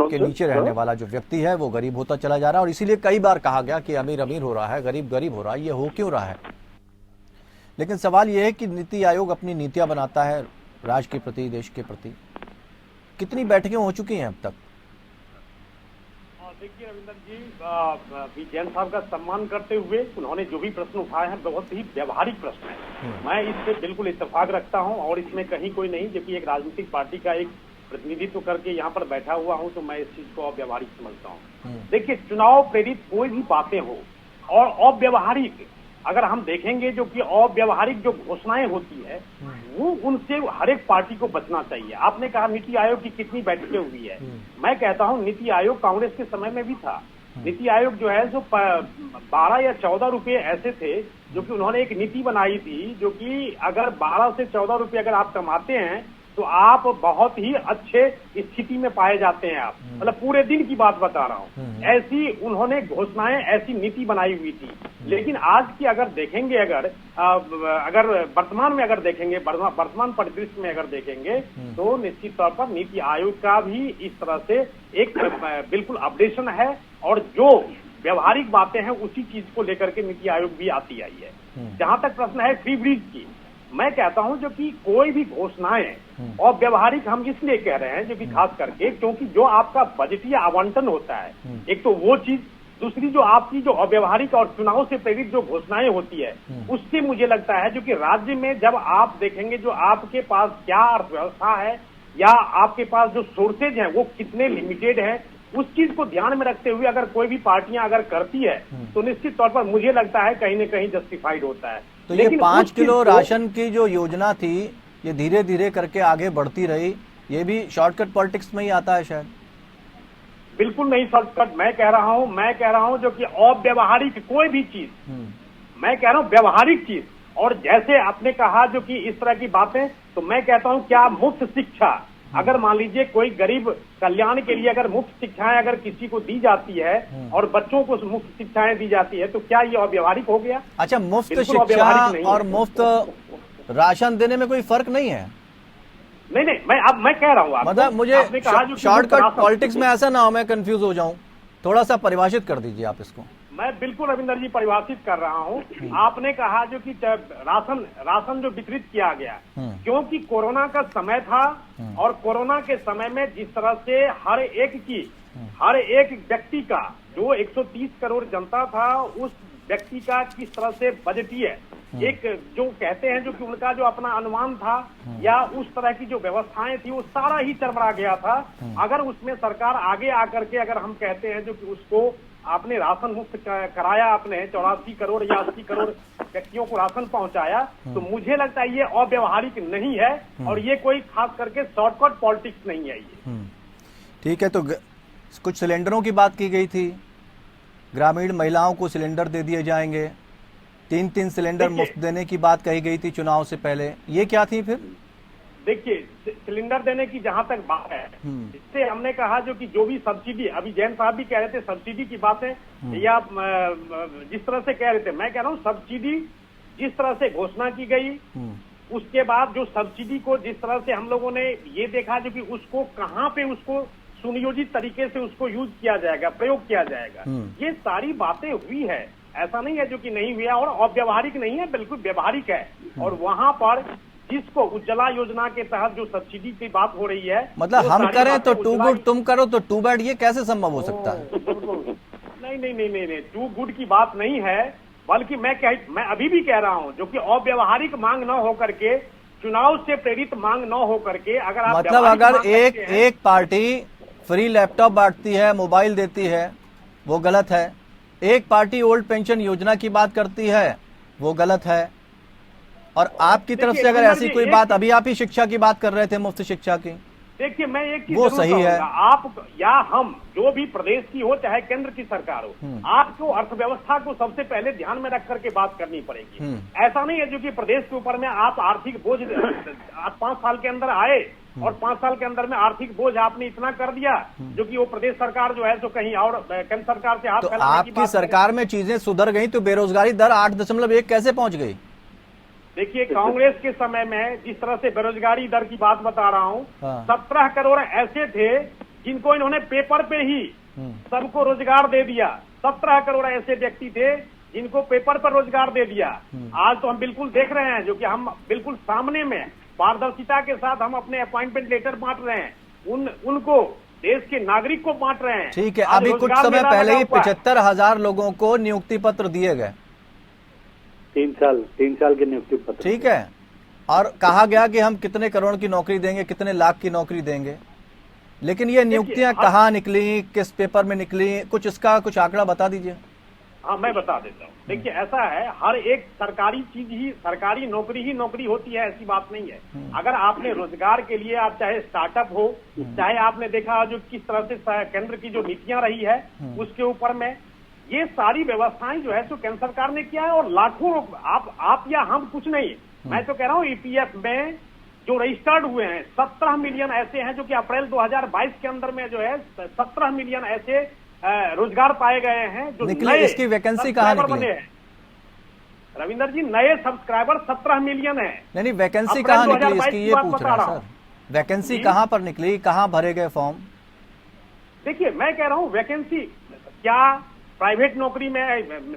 के नीचे रहने वाला जो व्यक्ति है वो गरीब होता चला जा रहा है। और इसीलिए कई बार कहा गया कि अमीर अमीर हो रहा है, गरीब गरीब हो रहा है। ये हो क्यों रहा है? लेकिन सवाल ये है कि नीति आयोग अपनी नीतियां बनाता है राज्य के प्रति, देश के प्रति। कितनी बैठकें हो चुकी हैं अब तक? देखिए रविंदर जी, जैन साहब का सम्मान करते हुए उन्होंने जो भी प्रश्न उठाए हैं बहुत ही व्यवहारिक प्रश्न है। मैं इससे बिल्कुल इत्तेफाक रखता हूं, और इसमें कहीं कोई नहीं, जबकि एक राजनीतिक पार्टी का एक प्रतिनिधित्व करके यहाँ पर बैठा हुआ हूँ, तो मैं इस चीज को अव्यवहारिक समझता हूँ। देखिए, चुनाव प्रेरित कोई भी बातें हो और अव्यवहारिक अगर हम देखेंगे, जो कि अव्यवहारिक जो घोषणाएं होती है, वो उनसे हर एक पार्टी को बचना चाहिए। आपने कहा नीति आयोग की कितनी बैठकें हुई है, मैं कहता हूँ नीति आयोग कांग्रेस के समय में भी था। नीति आयोग जो है, जो 12 या 14 रुपए ऐसे थे जो कि उन्होंने एक नीति बनाई थी, जो कि अगर 12 से 14 रुपए अगर आप कमाते हैं तो आप बहुत ही अच्छे स्थिति में पाए जाते हैं। आप मतलब पूरे दिन की बात बता रहा हूँ, ऐसी उन्होंने घोषणाएं, ऐसी नीति बनाई हुई थी। लेकिन आज की अगर देखेंगे, अगर वर्तमान में अगर देखेंगे, वर्तमान परिदृश्य में अगर देखेंगे, तो निश्चित तौर पर नीति आयोग का भी इस तरह से एक बिल्कुल अपडेशन है, और जो व्यवहारिक बातें हैं उसी चीज को लेकर के नीति आयोग भी आती आई है। जहां तक प्रश्न है फ्री ब्रीज की, मैं कहता हूं जो कि कोई भी घोषणाएं और व्यवहारिक हम इसलिए कह रहे हैं, जो कि खास करके क्योंकि जो आपका बजटीय आवंटन होता है, एक तो वो चीज, दूसरी जो आपकी जो अव्यवहारिक और चुनाव से प्रेरित जो घोषणाएं होती है, उससे मुझे लगता है जो कि राज्य में जब आप देखेंगे जो आपके पास क्या अर्थव्यवस्था है या आपके पास जो सोर्सेज हैं वो कितने लिमिटेड हैं, उस चीज को ध्यान में रखते हुए अगर कोई भी पार्टियां अगर करती है तो निश्चित तौर पर मुझे लगता है कहीं न कहीं जस्टिफाइड होता है। तो ये 5 किलो राशन की जो योजना थी, ये धीरे धीरे करके आगे बढ़ती रही, ये भी शॉर्टकट पॉलिटिक्स में ही आता है शायद? बिल्कुल नहीं शॉर्टकट, मैं कह रहा हूं जो कि अव्यवहारिक कोई भी चीज, मैं कह रहा हूं व्यवहारिक चीज। और जैसे आपने कहा जो कि इस तरह की बातें, तो मैं कहता हूं क्या मुफ्त शिक्षा, अगर मान लीजिए कोई गरीब कल्याण के लिए अगर मुफ्त शिक्षाएं अगर किसी को दी जाती है और बच्चों को मुफ्त शिक्षाएं दी जाती है, तो क्या ये अव्यवहारिक हो गया? अच्छा, मुफ्त शिक्षा और मुफ्त राशन देने में कोई फर्क नहीं है? नहीं, मैं कह रहा हूँ, मतलब मुझे शॉर्टकट पॉलिटिक्स में ऐसा ना हो मैं कंफ्यूज हो जाऊं, थोड़ा सा परिभाषित कर दीजिए आप इसको। मैं बिल्कुल रविंदर जी परिभाषित कर रहा हूँ। आपने कहा जो कि राशन जो वितरित किया गया, क्योंकि कोरोना का समय था और कोरोना के समय में जिस तरह से हर एक व्यक्ति का जो 130 करोड़ जनता था, उस व्यक्ति का किस तरह से बजटीय एक जो कहते हैं जो कि उनका जो अपना अनुमान था या उस तरह की जो व्यवस्थाएं थी वो सारा ही चरमरा गया था। अगर उसमें सरकार आगे आकर के अगर हम कहते हैं जो कि उसको आपने राशन मुक्त कराया, आपने 84 करोड़ या 80 करोड़ व्यक्तियों को राशन पहुंचाया, तो मुझे लगता है ये अव्यवहारिक नहीं है और ये कोई खास करके शॉर्टकट पॉलिटिक्स नहीं है ये। ठीक है, तो कुछ सिलेंडरों की बात की गई थी, ग्रामीण महिलाओं को सिलेंडर दे दिए जाएंगे, 3-3 सिलेंडर मुफ्त देने की बात कही गई थी चुनाव से पहले, ये क्या थी फिर? देखिए, सिलेंडर देने की जहां तक बात है, इससे हमने कहा जो कि जो भी सब्सिडी, अभी जैन साहब भी कह रहे थे सब्सिडी की बातें या जिस तरह से कह रहे थे, मैं कह रहा हूं सब्सिडी जिस तरह से घोषणा की गई, उसके बाद जो सब्सिडी को जिस तरह से हम लोगों ने ये देखा जो कि उसको कहां पे उसको सुनियोजित तरीके से उसको यूज किया जाएगा, प्रयोग किया जाएगा, ये सारी बातें हुई है। ऐसा नहीं है जो कि नहीं हुआ और अव्यवहारिक नहीं है, बिल्कुल व्यवहारिक है। और वहां पर जिसको उज्ज्वला योजना के तहत जो सब्सिडी की बात हो रही है, मतलब हम करें तो टू गुड, तुम करो तो टू बैड, ये कैसे संभव हो सकता है? नहीं, टू गुड की बात नहीं है, बल्कि मैं अभी भी कह रहा हूं जो कि अव्यवहारिक मांग न होकर के, चुनाव से प्रेरित मांग न होकर के, अगर आप मतलब अगर एक पार्टी फ्री लैपटॉप बांटती है, मोबाइल देती है, वो गलत है। एक पार्टी ओल्ड पेंशन योजना की बात करती है, वो गलत है। और आपकी तरफ से अगर ऐसी कोई बात, अभी आप ही शिक्षा की बात कर रहे थे, मुफ्त शिक्षा की, देखिए मैं एक चीज वो सही है। आप या हम जो भी प्रदेश की हो चाहे केंद्र की सरकार हो, आपको अर्थव्यवस्था को सबसे पहले ध्यान में रख करके बात करनी पड़ेगी। ऐसा नहीं है जो कि प्रदेश के ऊपर में आप आर्थिक बोझ 5 साल के अंदर आए और 5 साल के अंदर में आर्थिक बोझ आपने इतना कर दिया जो कि वो प्रदेश सरकार जो है तो कहीं और केंद्र सरकार से हाथ फैलाने की बात। आपकी सरकार में चीजें सुधर गई तो बेरोजगारी दर 8.1 कैसे पहुंच गई? देखिए, कांग्रेस के समय में जिस तरह से बेरोजगारी दर की बात बता रहा हूँ, 17 करोड़ ऐसे थे जिनको इन्होंने पेपर पे ही सबको रोजगार दे दिया। 17 करोड़ ऐसे व्यक्ति थे जिनको पेपर पर रोजगार दे दिया। आज तो हम बिल्कुल देख रहे हैं जो कि हम बिल्कुल सामने में पारदर्शिता के साथ हम अपने अपॉइंटमेंट लेटर बांट रहे हैं, उनको देश के नागरिक को बांट रहे हैं। ठीक है, अभी कुछ समय पहले ही 75,000 लोगों को नियुक्ति पत्र दिए गए, 3 साल के नियुक्ति पत्र। ठीक है, और कहा गया कि हम कितने करोड़ की नौकरी देंगे, कितने लाख की नौकरी देंगे, लेकिन ये नियुक्तियां कहाँ निकली, किस पेपर में निकली, कुछ इसका कुछ आंकड़ा बता दीजिए। हाँ, मैं बता देता हूँ। देखिए, ऐसा है, हर एक सरकारी चीज ही, सरकारी नौकरी ही नौकरी होती है, ऐसी बात नहीं है। अगर आपने रोजगार के लिए, आप चाहे स्टार्टअप हो, चाहे आपने देखा जो किस तरह से केंद्र की जो नीतियां रही है उसके ऊपर में, ये सारी व्यवस्थाएं जो है तो केंद्र सरकार ने किया है। और लाखों आप या हम कुछ नहीं, मैं तो कह रहा हूँ ईपीएफ में जो रजिस्टर्ड हुए हैं 17 मिलियन ऐसे हैं जो कि अप्रैल 2022 के अंदर में जो है 17 मिलियन ऐसे रोजगार पाए गए हैं जो निकले। इसकी वैकेंसी कहाँ निकली है रविंदर जी? नए सब्सक्राइबर 17 मिलियन है। नहीं, वैकेंसी कहाँ निकली इसकी, ये पूछ रहा हूँ सर। वैकेंसी कहाँ पर निकली, कहाँ भरे गए फॉर्म? देखिए, मैं कह रहा हूँ वैकेंसी क्या प्राइवेट नौकरी में,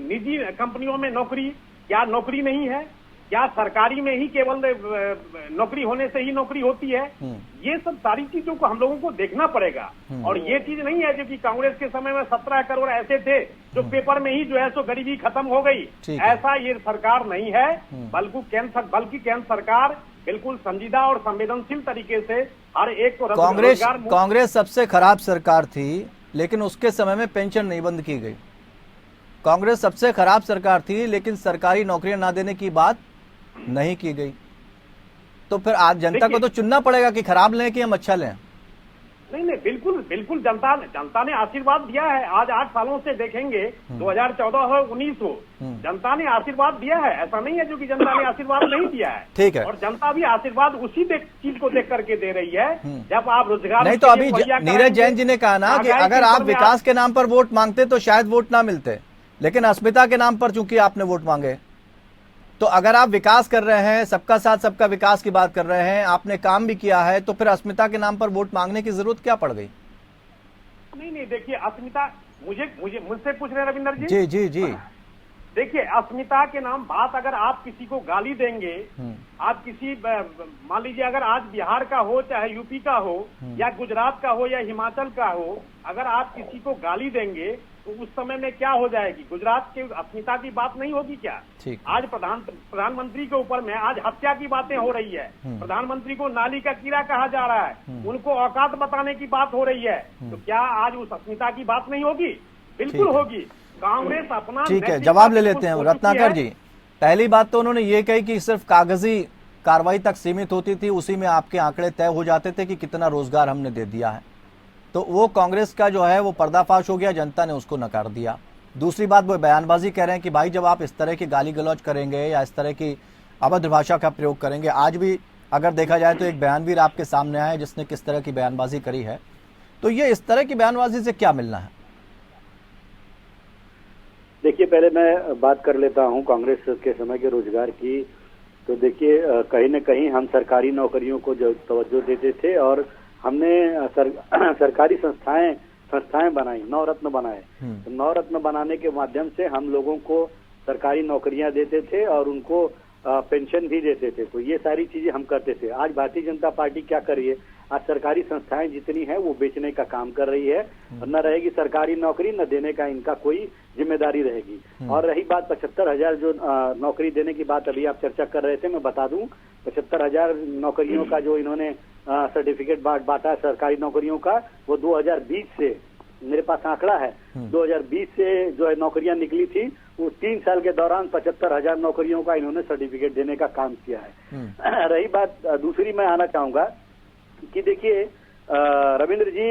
निजी कंपनियों में नौकरी, क्या नौकरी नहीं है? क्या सरकारी में ही केवल नौकरी होने से ही नौकरी होती है? ये सब सारी चीजों को हम लोगों को देखना पड़ेगा। और ये चीज नहीं है जो कि कांग्रेस के समय में 17 करोड़ ऐसे थे जो पेपर में ही जो है सो गरीबी खत्म हो गई, ऐसा ये सरकार नहीं है। बल्कि केंद्र सरकार बिल्कुल संजीदा और संवेदनशील तरीके से हर एक को कांग्रेस सबसे खराब सरकार थी, लेकिन उसके समय में पेंशन नहीं बंद की गई। कांग्रेस सबसे खराब सरकार थी, लेकिन सरकारी नौकरियां ना देने की बात नहीं की गई। तो फिर आज जनता को तो चुनना पड़ेगा कि खराब लें कि हम अच्छा लें। नहीं, बिल्कुल जनता ने आशीर्वाद दिया है। आज 8 सालों से देखेंगे, 2014 हो 19 हो, जनता ने आशीर्वाद दिया है। ऐसा नहीं है जो कि जनता ने आशीर्वाद नहीं दिया है। ठीक है, और जनता भी आशीर्वाद उसी चीज को देख करके दे रही है जब आप रोजगार नहीं। तो अभी नीरज जैन जी ने कहा ना कि अगर आप विकास के नाम पर वोट मांगते तो शायद वोट ना मिलते, लेकिन अस्मिता के नाम पर चूंकि आपने वोट मांगे, तो अगर आप विकास कर रहे हैं, सबका साथ सबका विकास की बात कर रहे हैं, आपने काम भी किया है, तो फिर अस्मिता के नाम पर वोट मांगने की जरूरत क्या पड़ गई? नहीं, देखिए, अस्मिता मुझसे पूछ रहे हैं रविंदर जी? जी। देखिए, अस्मिता के नाम बात, अगर आप किसी को गाली देंगे, आप किसी, मान लीजिए अगर आज बिहार का हो, चाहे यूपी का हो, या गुजरात का हो, या हिमाचल का हो, अगर आप किसी को गाली देंगे तो उस समय में क्या हो जाएगी? गुजरात के अस्मिता की बात नहीं होगी क्या? आज प्रधानमंत्री के ऊपर में आज हत्या की बातें हो रही है, प्रधानमंत्री को नाली का कीड़ा कहा जा रहा है, उनको औकात बताने की बात हो रही है, तो क्या आज उस अस्मिता की बात नहीं होगी? बिल्कुल होगी। कांग्रेस अपना ठीक है, जवाब ले लेते हैं रत्नाकर जी। पहली बात तो उन्होंने ये कही कि सिर्फ कागजी कार्रवाई तक सीमित होती थी, उसी में आपके आंकड़े तय हो जाते थे कि कितना रोजगार हमने दे दिया है। तो वो कांग्रेस का जो है वो पर्दाफाश हो गया, जनता ने उसको नकार दिया। दूसरी बात, वो बयानबाजी कह रहे हैं कि भाई जब आप इस तरह की गाली गलौज करेंगे या इस तरह की अभद्र भाषा का प्रयोग करेंगे, आज भी अगर देखा जाए तो एक बयानवीर आपके सामने आया है जिसने किस तरह की बयानबाजी करी है, तो ये इस तरह की बयानबाजी से क्या मिलना है? देखिए, पहले मैं बात कर लेता हूं कांग्रेस के समय के रोजगार की। तो देखिए, कहीं न कहीं हम सरकारी नौकरियों को जो तवज्जो देते थे और हमने सरकारी संस्थाएं बनाई, नवरत्न बनाए। तो नवरत्न बनाने के माध्यम से हम लोगों को सरकारी नौकरियां देते थे और उनको पेंशन भी देते थे। तो ये सारी चीजें हम करते थे। आज भारतीय जनता पार्टी क्या कर रही है? आज सरकारी संस्थाएं जितनी हैं वो बेचने का काम कर रही है, और न रहेगी सरकारी नौकरी, न देने का इनका कोई जिम्मेदारी रहेगी। और रही बात 75,000 जो नौकरी देने की बात अभी आप चर्चा कर रहे थे, मैं बता दूं 75,000 नौकरियों का जो इन्होंने सर्टिफिकेट बांटा सरकारी नौकरियों का, वो 2020 से, मेरे पास आंकड़ा है, 2020 से जो है नौकरियां निकली थी, वो 3 साल के दौरान 75,000 नौकरियों का इन्होंने सर्टिफिकेट देने का काम किया है। रही बात दूसरी, मैं आना चाहूंगा कि देखिए रविंद्र जी,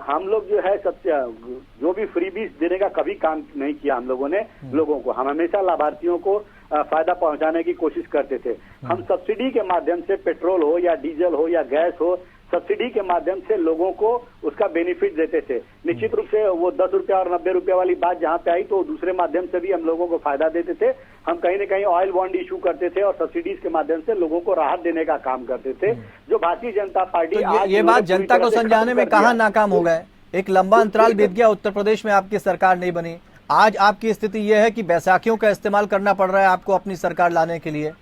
हम लोग जो है सबसे जो भी फ्रीबीज देने का कभी काम नहीं किया हम लोगों ने लोगों को। हम हमेशा लाभार्थियों को फायदा पहुंचाने की कोशिश करते थे। हम सब्सिडी के माध्यम से, पेट्रोल हो या डीजल हो या गैस हो, सब्सिडी के माध्यम से लोगों को उसका बेनिफिट देते थे। निश्चित रूप से वो 10 रुपया और 90 रुपया वाली बात जहां पे आई तो दूसरे माध्यम से भी हम लोगों को फायदा देते थे। हम कहीं न कहीं ऑयल बॉन्ड इशू करते थे और सब्सिडीज के माध्यम से लोगों को राहत देने का काम करते थे, जो भारतीय जनता पार्टी तो ये बात जनता को समझाने में कहाँ नाकाम हो गए? एक लंबा अंतराल बीत गया, उत्तर प्रदेश में आपकी सरकार नहीं बनी, आज आपकी स्थिति यह है कि बैसाखियों का इस्तेमाल करना पड़ रहा है आपको अपनी सरकार लाने के लिए।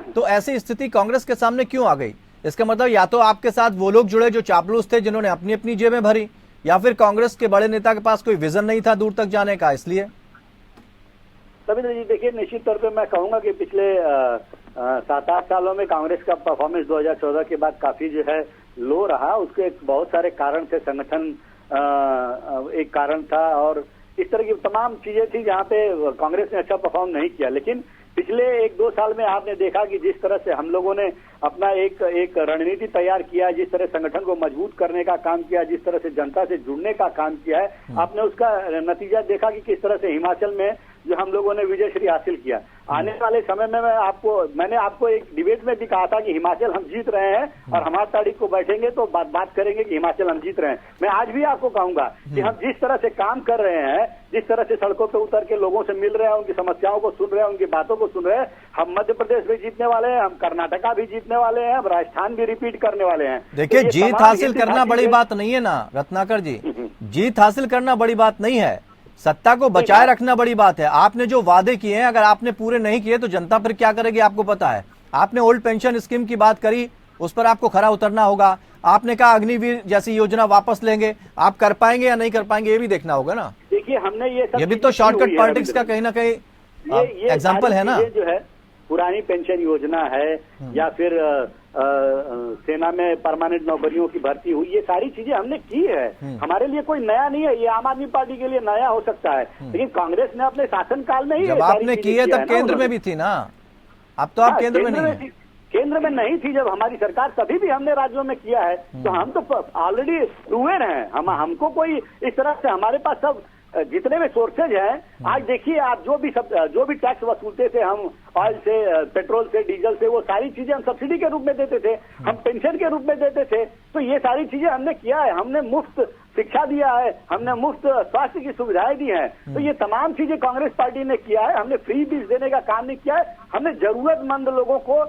तो ऐसी स्थिति कांग्रेस के सामने क्यों आ गई? इसका मतलब या तो आपके साथ वो लोग जुड़े जो चापलूस थे, जिन्होंने अपनी अपनी जेबें भरी, या फिर कांग्रेस के बड़े नेता के पास कोई विजन नहीं था दूर तक जाने का, इसलिए। रविंद्र जी, देखिए, निश्चित तौर पे मैं कहूंगा कि पिछले 7-8 सालों में कांग्रेस का परफॉर्मेंस 2014 के बाद काफी जो है लो रहा। उसके बहुत सारे कारण थे, संगठन एक कारण था और इस तरह की तमाम चीजें थी जहां पे कांग्रेस ने अच्छा परफॉर्म नहीं किया। लेकिन पिछले 1-2 साल में आपने देखा कि जिस तरह से हम लोगों ने अपना एक रणनीति तैयार किया, जिस तरह संगठन को मजबूत करने का काम किया, जिस तरह से जनता से जुड़ने का काम किया है, आपने उसका नतीजा देखा कि किस तरह से हिमाचल में जो हम लोगों ने विजयश्री हासिल किया। आने वाले समय में मैंने आपको एक डिबेट में भी कहा था कि हिमाचल हम जीत रहे हैं और हम 8 तारीख को बैठेंगे तो बात करेंगे कि हिमाचल हम जीत रहे हैं। मैं आज भी आपको कहूंगा कि हम जिस तरह से काम कर रहे हैं, जिस तरह से सड़कों पे उतर के लोगों से मिल रहे हैं, उनकी समस्याओं को सुन रहे हैं, उनकी बातों को सुन रहे हैं, हम मध्य प्रदेश भी जीतने वाले हैं, हम कर्नाटका भी जीतने वाले हैं, हम राजस्थान भी रिपीट करने वाले हैं। देखिए, जीत हासिल करना बड़ी बात नहीं है ना रत्नाकर जी, जीत हासिल करना बड़ी बात नहीं है, सत्ता को बचाए रखना बड़ी बात है। आपने जो वादे किए हैं, अगर आपने पूरे नहीं किए तो जनता फिर क्या करेगी आपको पता है। आपने ओल्ड पेंशन स्कीम की बात करी, उस पर आपको खरा उतरना होगा। आपने कहा अग्निवीर जैसी योजना वापस लेंगे, आप कर पाएंगे या नहीं कर पाएंगे ये भी देखना होगा ना। देखिए, हमने ये भी तो शॉर्टकट पॉलिटिक्स का कहीं ना कहीं एग्जाम्पल है ना। जो है पुरानी पेंशन योजना है या फिर सेना में परमानेंट नौकरियों की भर्ती हुई, ये सारी चीजें हमने की है। हमारे लिए कोई नया नहीं है, ये आम आदमी पार्टी के लिए नया हो सकता है, लेकिन कांग्रेस ने अपने शासनकाल में ही जब आपने की है तब केंद्र में भी थी ना, अब तो आप केंद्र में नहीं है। केंद्र में नहीं थी जब हमारी सरकार, तभी भी हमने राज्यों में किया है। तो हम तो ऑलरेडी प्रूवन हैं, हमको कोई इस तरह से हमारे पास सब जितने भी सोर्सेज हैं, आज देखिए आप जो भी टैक्स वसूलते थे हम ऑयल से, पेट्रोल से, डीजल से, वो सारी चीजें हम सब्सिडी के रूप में देते थे, हम पेंशन के रूप में देते थे। तो ये सारी चीजें हमने किया है, हमने मुफ्त शिक्षा दिया है, हमने मुफ्त स्वास्थ्य की सुविधाएं दी हैं। तो ये तमाम चीजें कांग्रेस पार्टी ने किया है। हमने फ्री बीज देने का काम नहीं किया है, हमने जरूरतमंद लोगों को,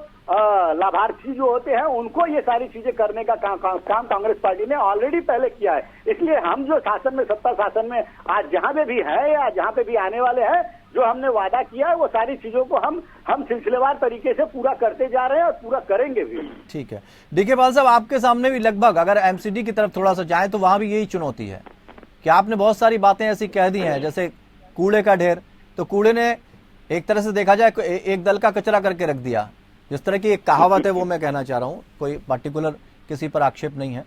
लाभार्थी जो होते हैं उनको ये सारी चीजें करने का काम कांग्रेस पार्टी ने ऑलरेडी पहले किया है। इसलिए हम जो शासन में, सत्ता शासन में आज जहां पे भी है या जहां पे भी आने वाले हैं, जो हमने वादा किया है वो सारी चीजों को हम सिलसिलेवार तरीके से पूरा करते जा रहे हैं और पूरा करेंगे भी। ठीक है, डीके पाल साहब, आपके सामने भी लगभग अगर एमसीडी की तरफ थोड़ा सा जाए तो वहां भी यही चुनौती है। कि आपने बहुत सारी बातें ऐसी कह दी हैं, जैसे कूड़े का ढेर, तो कूड़े ने एक तरह से देखा जाए एक दल का कचरा करके रख दिया, जिस तरह की एक कहावत है वो मैं कहना चाह रहा हूं, कोई पर्टिकुलर किसी पर आक्षेप नहीं है,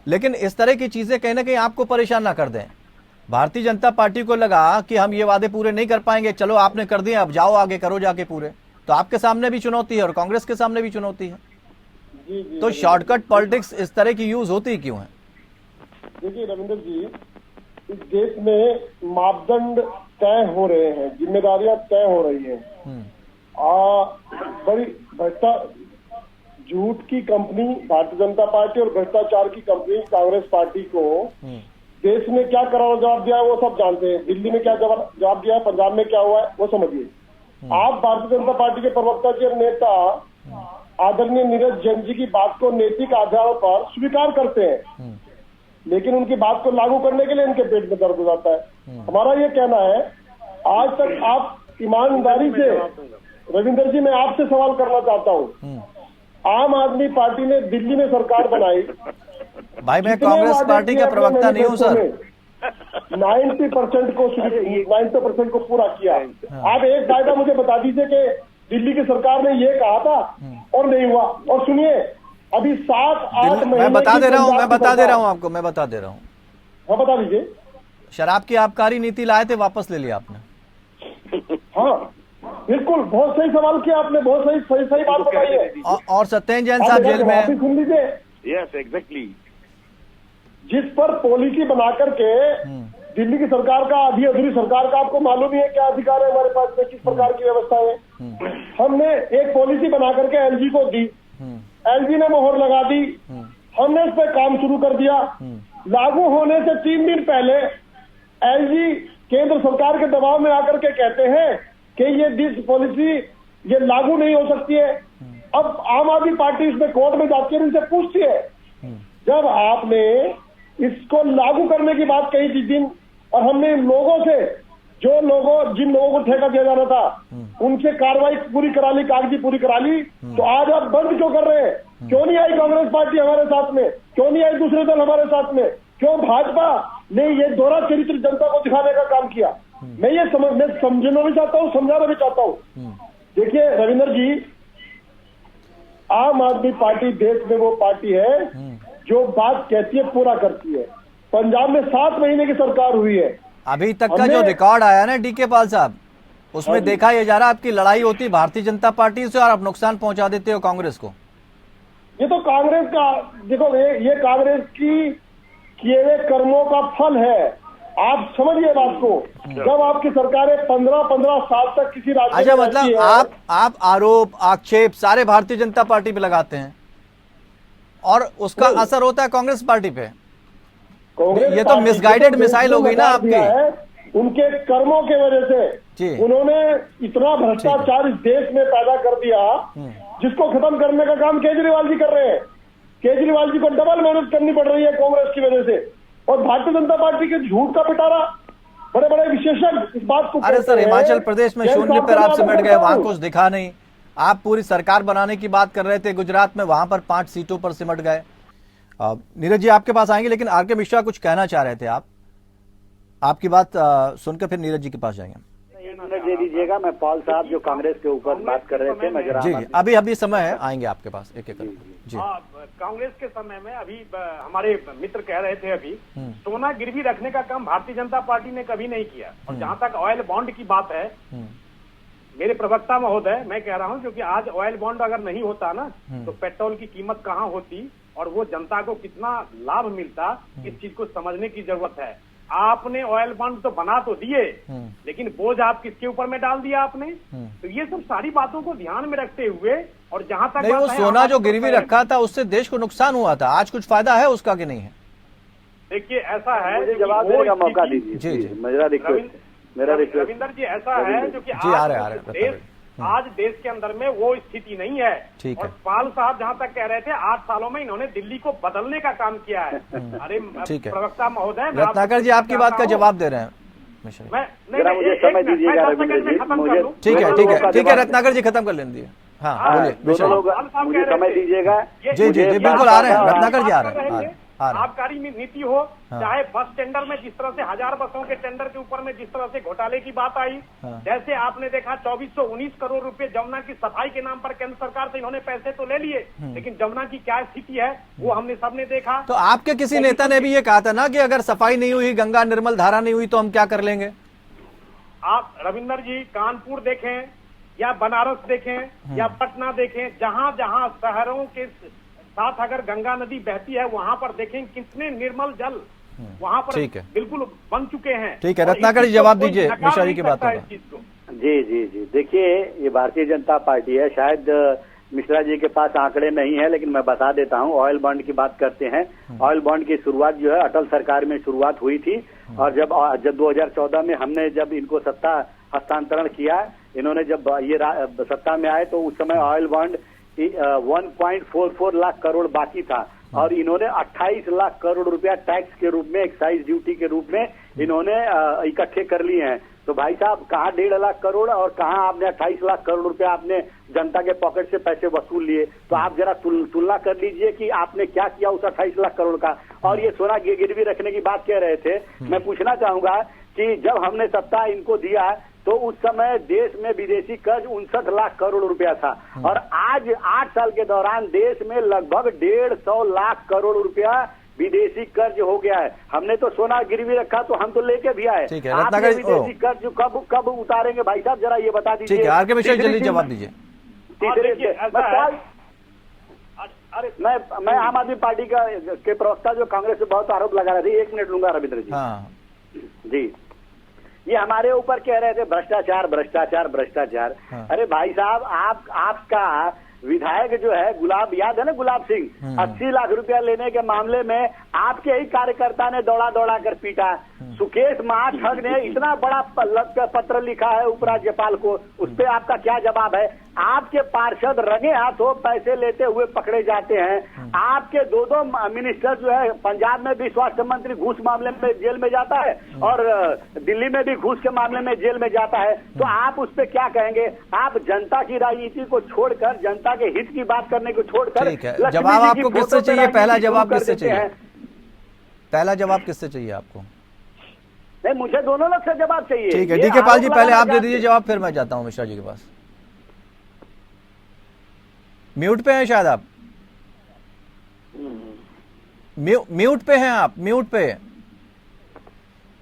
लेकिन इस तरह की चीजें कहीं ना कहीं आपको परेशान ना कर दें। भारतीय जनता पार्टी को लगा कि हम ये वादे पूरे नहीं कर पाएंगे, चलो आपने कर दिए, अब जाओ आगे करो जाके पूरे, तो आपके सामने भी चुनौती है और कांग्रेस के सामने भी चुनौती है। तो शॉर्टकट पॉलिटिक्स इस तरह की यूज होती क्यों है? देखिए रविंदर जी, इस देश में मापदंड तय हो रहे हैं, जिम्मेदारियां तय हो रही हैं। बड़ी झूठ की कंपनी भारतीय जनता पार्टी और भ्रष्टाचार की कंपनी कांग्रेस पार्टी को देश में क्या करोड़ जवाब दिया है वो सब जानते हैं। दिल्ली में क्या जवाब दिया है, पंजाब में क्या हुआ है वो समझिए। आप भारतीय जनता पार्टी के प्रवक्ता जी और नेता आदरणीय नीरज जैन जी की बात को नैतिक आधारों पर स्वीकार करते हैं, लेकिन उनकी बात को लागू करने के लिए इनके पेट में दर्द हो जाता है। हमारा ये कहना है, आज तक आप ईमानदारी से, रविंदर जी मैं आपसे सवाल करना चाहता हूँ, आम आदमी पार्टी ने दिल्ली में सरकार बनाई, भाई मैं कांग्रेस पार्टी का प्रवक्ता नहीं हूँ सर, 90% को पूरा किया। आप एक वायदा मुझे बता दीजिए कि दिल्ली की सरकार ने ये कहा था और नहीं हुआ। और सुनिए, अभी 7-8 महीने मैं बता दे रहा हूँ आपको, मैं बता दे रहा हूँ। हाँ बता दीजिए। शराब की आबकारी नीति लाए थे, वापस ले लिया आपने। हाँ बिल्कुल, बहुत सही सवाल किया आपने, बहुत सही बात बताई है। और सत्येंद्र जैन साहब जेल में हैं। सुन लीजिए। Yes exactly. जिस पर पॉलिसी बना करके दिल्ली की सरकार का, आधी अधूरी सरकार का, आपको मालूम ही है क्या अधिकार है हमारे पास में, किस प्रकार की व्यवस्था है। हमने एक पॉलिसी बना करके एलजी को दी, एलजी ने मोहर लगा दी, हमने इस पे काम शुरू कर दिया। लागू होने से 3 दिन पहले एलजी केंद्र सरकार के दबाव में आकर के कहते हैं कि ये पॉलिसी ये लागू नहीं हो सकती है। अब आम आदमी पार्टी इसमें कोर्ट में जाती है, इनसे पूछती है, जब आपने इसको लागू करने की बात कही थी दिन, और हमने लोगों से, जिन लोगों को ठेका दिया जाना था उनसे कार्रवाई पूरी करा ली, कागजी पूरी करा ली, तो आज आप बंद क्यों कर रहे हैं? क्यों नहीं आई कांग्रेस पार्टी हमारे साथ में? क्यों नहीं आई दूसरे दल हमारे साथ में? क्यों भाजपा ने ये दोहरा चरित्र जनता को दिखाने का काम किया? मैं समझना भी चाहता हूँ, समझाना भी चाहता हूँ। देखिए रविंदर जी, आम आदमी पार्टी देश में वो पार्टी है जो बात कहती है पूरा करती है। पंजाब में 7 महीने की सरकार हुई है। अभी तक का जो रिकॉर्ड आया ना डीके पाल साहब, उसमें देखा यह जा रहा आपकी लड़ाई होती भारतीय जनता पार्टी से और आप नुकसान पहुंचा देते हो कांग्रेस को। ये तो कांग्रेस का, देखो ये कांग्रेस की किए हुए कर्मों का फल है। आप समझिए बात को, जब आपकी सरकारें 15 साल तक किसी राज्य अच्छा, मतलब आप आरोप आक्षेप सारे भारतीय जनता पार्टी पे लगाते हैं और उसका असर होता है कांग्रेस पार्टी पे। ये तो मिसगाइडेड मिसाइल हो गई ना आपकी। उनके कर्मों के वजह से उन्होंने इतना भ्रष्टाचार इस देश में पैदा कर दिया, जिसको खत्म करने का काम केजरीवाल जी कर रहे हैं। केजरीवाल जी को डबल मेहनत करनी पड़ रही है कांग्रेस की वजह से। और भारतीय जनता पार्टी के झूठ का पिटारा बड़े बड़े विशेषज्ञ इस बात को, अरे सर हिमाचल प्रदेश में शून्य पर आप सिमट गए, वहां कुछ दिखा नहीं। आप पूरी सरकार बनाने की बात कर रहे थे गुजरात में, वहां पर 5 सीटों पर सिमट गए। नीरज जी आपके पास आएंगे, लेकिन आर के मिश्रा कुछ कहना चाह रहे थे आप, आपकी बात सुनकर फिर नीरज जी के पास जाएंगे। 1 मिनट दे दीजिएगा, मैं पॉल साहब जो कांग्रेस के ऊपर बात कर रहे थे, मैं जरा जी अभी समय है, आएंगे आपके पास एक एक जी। कांग्रेस के समय में अभी हमारे मित्र कह रहे थे अभी, सोना गिरवी रखने का काम भारतीय जनता पार्टी ने कभी नहीं किया। और जहां तक ऑयल बॉन्ड की बात है, मेरे प्रवक्ता महोदय, मैं कह रहा हूं, क्योंकि आज ऑयल बॉन्ड अगर नहीं होता ना तो पेट्रोल की कीमत कहां होती और वो जनता को कितना लाभ मिलता, इस चीज को समझने की जरूरत है। आपने ऑयल बॉन्ड तो बना तो दिए, लेकिन बोझ आप किसके ऊपर में डाल दिया आपने? तो ये सब सारी बातों को ध्यान में रखते हुए, और जहां तक नहीं, वो सोना जो गिरवी रखा था उससे देश को नुकसान हुआ था, आज कुछ फायदा है उसका कि नहीं है? देखिए ऐसा है, मुझे जवाब देने का मौका दीजिए। जी मेरा रिक्वेस्ट रविंदर जी, ऐसा है जो कि आज देश के अंदर में वो स्थिति नहीं है। और पाल साहब जहां तक कह रहे थे 8 सालों में इन्होंने दिल्ली को बदलने का काम किया है। अरे प्रवक्ता महोदय, रत्नाकर जी आपकी बात का जवाब दे रहे हैं। मुझे समय दीजिएगा रविंदर जी, ठीक है रत्नाकर जी खत्म कर लेंगे। हाँ बोलिए, दोनों लोग मुझे समय दीजिएगा। जी बिल्कुल आ रहे हैं रत्नाकर जी, आ रहे हैं। आबकारी में नीति हो, चाहे बस टेंडर में जिस तरह से 1000 बसों के टेंडर के ऊपर में जिस तरह से घोटाले की बात आई, जैसे आपने देखा 2419 करोड़ रुपए जमुना की सफाई के नाम पर केंद्र सरकार से इन्होंने पैसे तो ले लिए, लेकिन जमुना की क्या स्थिति है वो हमने सबने देखा। तो आपके किसी नेता ने भी ये कहा था ना कि अगर सफाई नहीं हुई, गंगा निर्मल धारा नहीं हुई तो हम क्या कर लेंगे। आप रविंदर जी कानपुर देखें या बनारस देखें या पटना देखें, जहां जहां शहरों के साथ अगर गंगा नदी बहती है वहां पर देखें कितने निर्मल जल वहां पर बिल्कुल बन चुके हैं। ठीक है, रत्नाकर जी जवाब दीजिए मिश्रा जी की बात पर। जी जी जी, देखिए ये भारतीय जनता पार्टी है, शायद मिश्रा जी के पास आंकड़े नहीं है, लेकिन मैं बता देता हूँ। ऑयल बॉन्ड की बात करते हैं, ऑयल बॉन्ड की शुरुआत जो है अटल सरकार में शुरुआत हुई थी, और जब 2014 में हमने जब इनको सत्ता हस्तांतरण किया, इन्होंने जब ये सत्ता में आए तो उस समय ऑयल बॉन्ड 1.44 लाख करोड़ बाकी था, और इन्होंने 28 लाख करोड़ रुपया टैक्स के रूप में, एक्साइज ड्यूटी के रूप में इन्होंने इकट्ठे कर लिए हैं। तो भाई साहब, कहाँ 1.5 लाख करोड़ और कहाँ आपने 28 लाख करोड़ रुपया आपने जनता के पॉकेट से पैसे वसूल लिए। तो आप जरा तुलना कर लीजिए कि आपने क्या किया उस 28 लाख करोड़ का। और ये सोना गिरवी रखने की बात कह रहे थे, मैं पूछना चाहूंगा कि जब हमने सत्ता इनको दिया तो उस समय देश में विदेशी कर्ज 59 लाख करोड़ रुपया था, और आज 8 साल के दौरान देश में लगभग 150 लाख करोड़ रुपया विदेशी कर्ज हो गया है। हमने तो सोना गिरवी रखा तो हम तो लेके भी आए, आप विदेशी कर्ज कब उतारेंगे भाई साहब, जरा ये बता दीजिए। ठीक है, आगे विषय जल्दी जवाब दीजिए। मैं आम आदमी पार्टी के प्रवक्ता जो कांग्रेस पे बहुत आरोप लगा रहे थे, 1 मिनट लूंगा रविंद्र जी। जी, ये हमारे ऊपर कह रहे थे भ्रष्टाचार भ्रष्टाचार भ्रष्टाचार। अरे भाई साहब, आपका विधायक जो है गुलाब, याद है ना गुलाब सिंह, 80 लाख रुपया लेने के मामले में आपके ही कार्यकर्ता ने दौड़ा दौड़ा कर पीटा। सुकेश महाठग ने इतना बड़ा पत्र लिखा है उपराज्यपाल को, उस पर आपका क्या जवाब है। आपके पार्षद रंगे हाथों पैसे लेते हुए पकड़े जाते हैं। आपके दो मिनिस्टर जो है, पंजाब में भी स्वास्थ्य मंत्री घूस मामले में जेल में जाता है और दिल्ली में भी घूस के मामले में जेल में जाता है। तो आप उस पर क्या कहेंगे। आप जनता की राजनीति को छोड़कर, जनता के हित की बात करने को छोड़कर, जवाब आपको किससे चाहिए, पहला जवाब किससे चाहिए, पहला जवाब किससे चाहिए आपको। नहीं, मुझे दोनों लोग से जवाब चाहिए। ठीक है, डीके पाल जी पहले आप दे दीजिए जवाब, फिर मैं जाता हूं मिश्रा जी के पास। म्यूट पे हैं शायद आप, म्यूट पे हैं आप, म्यूट पे।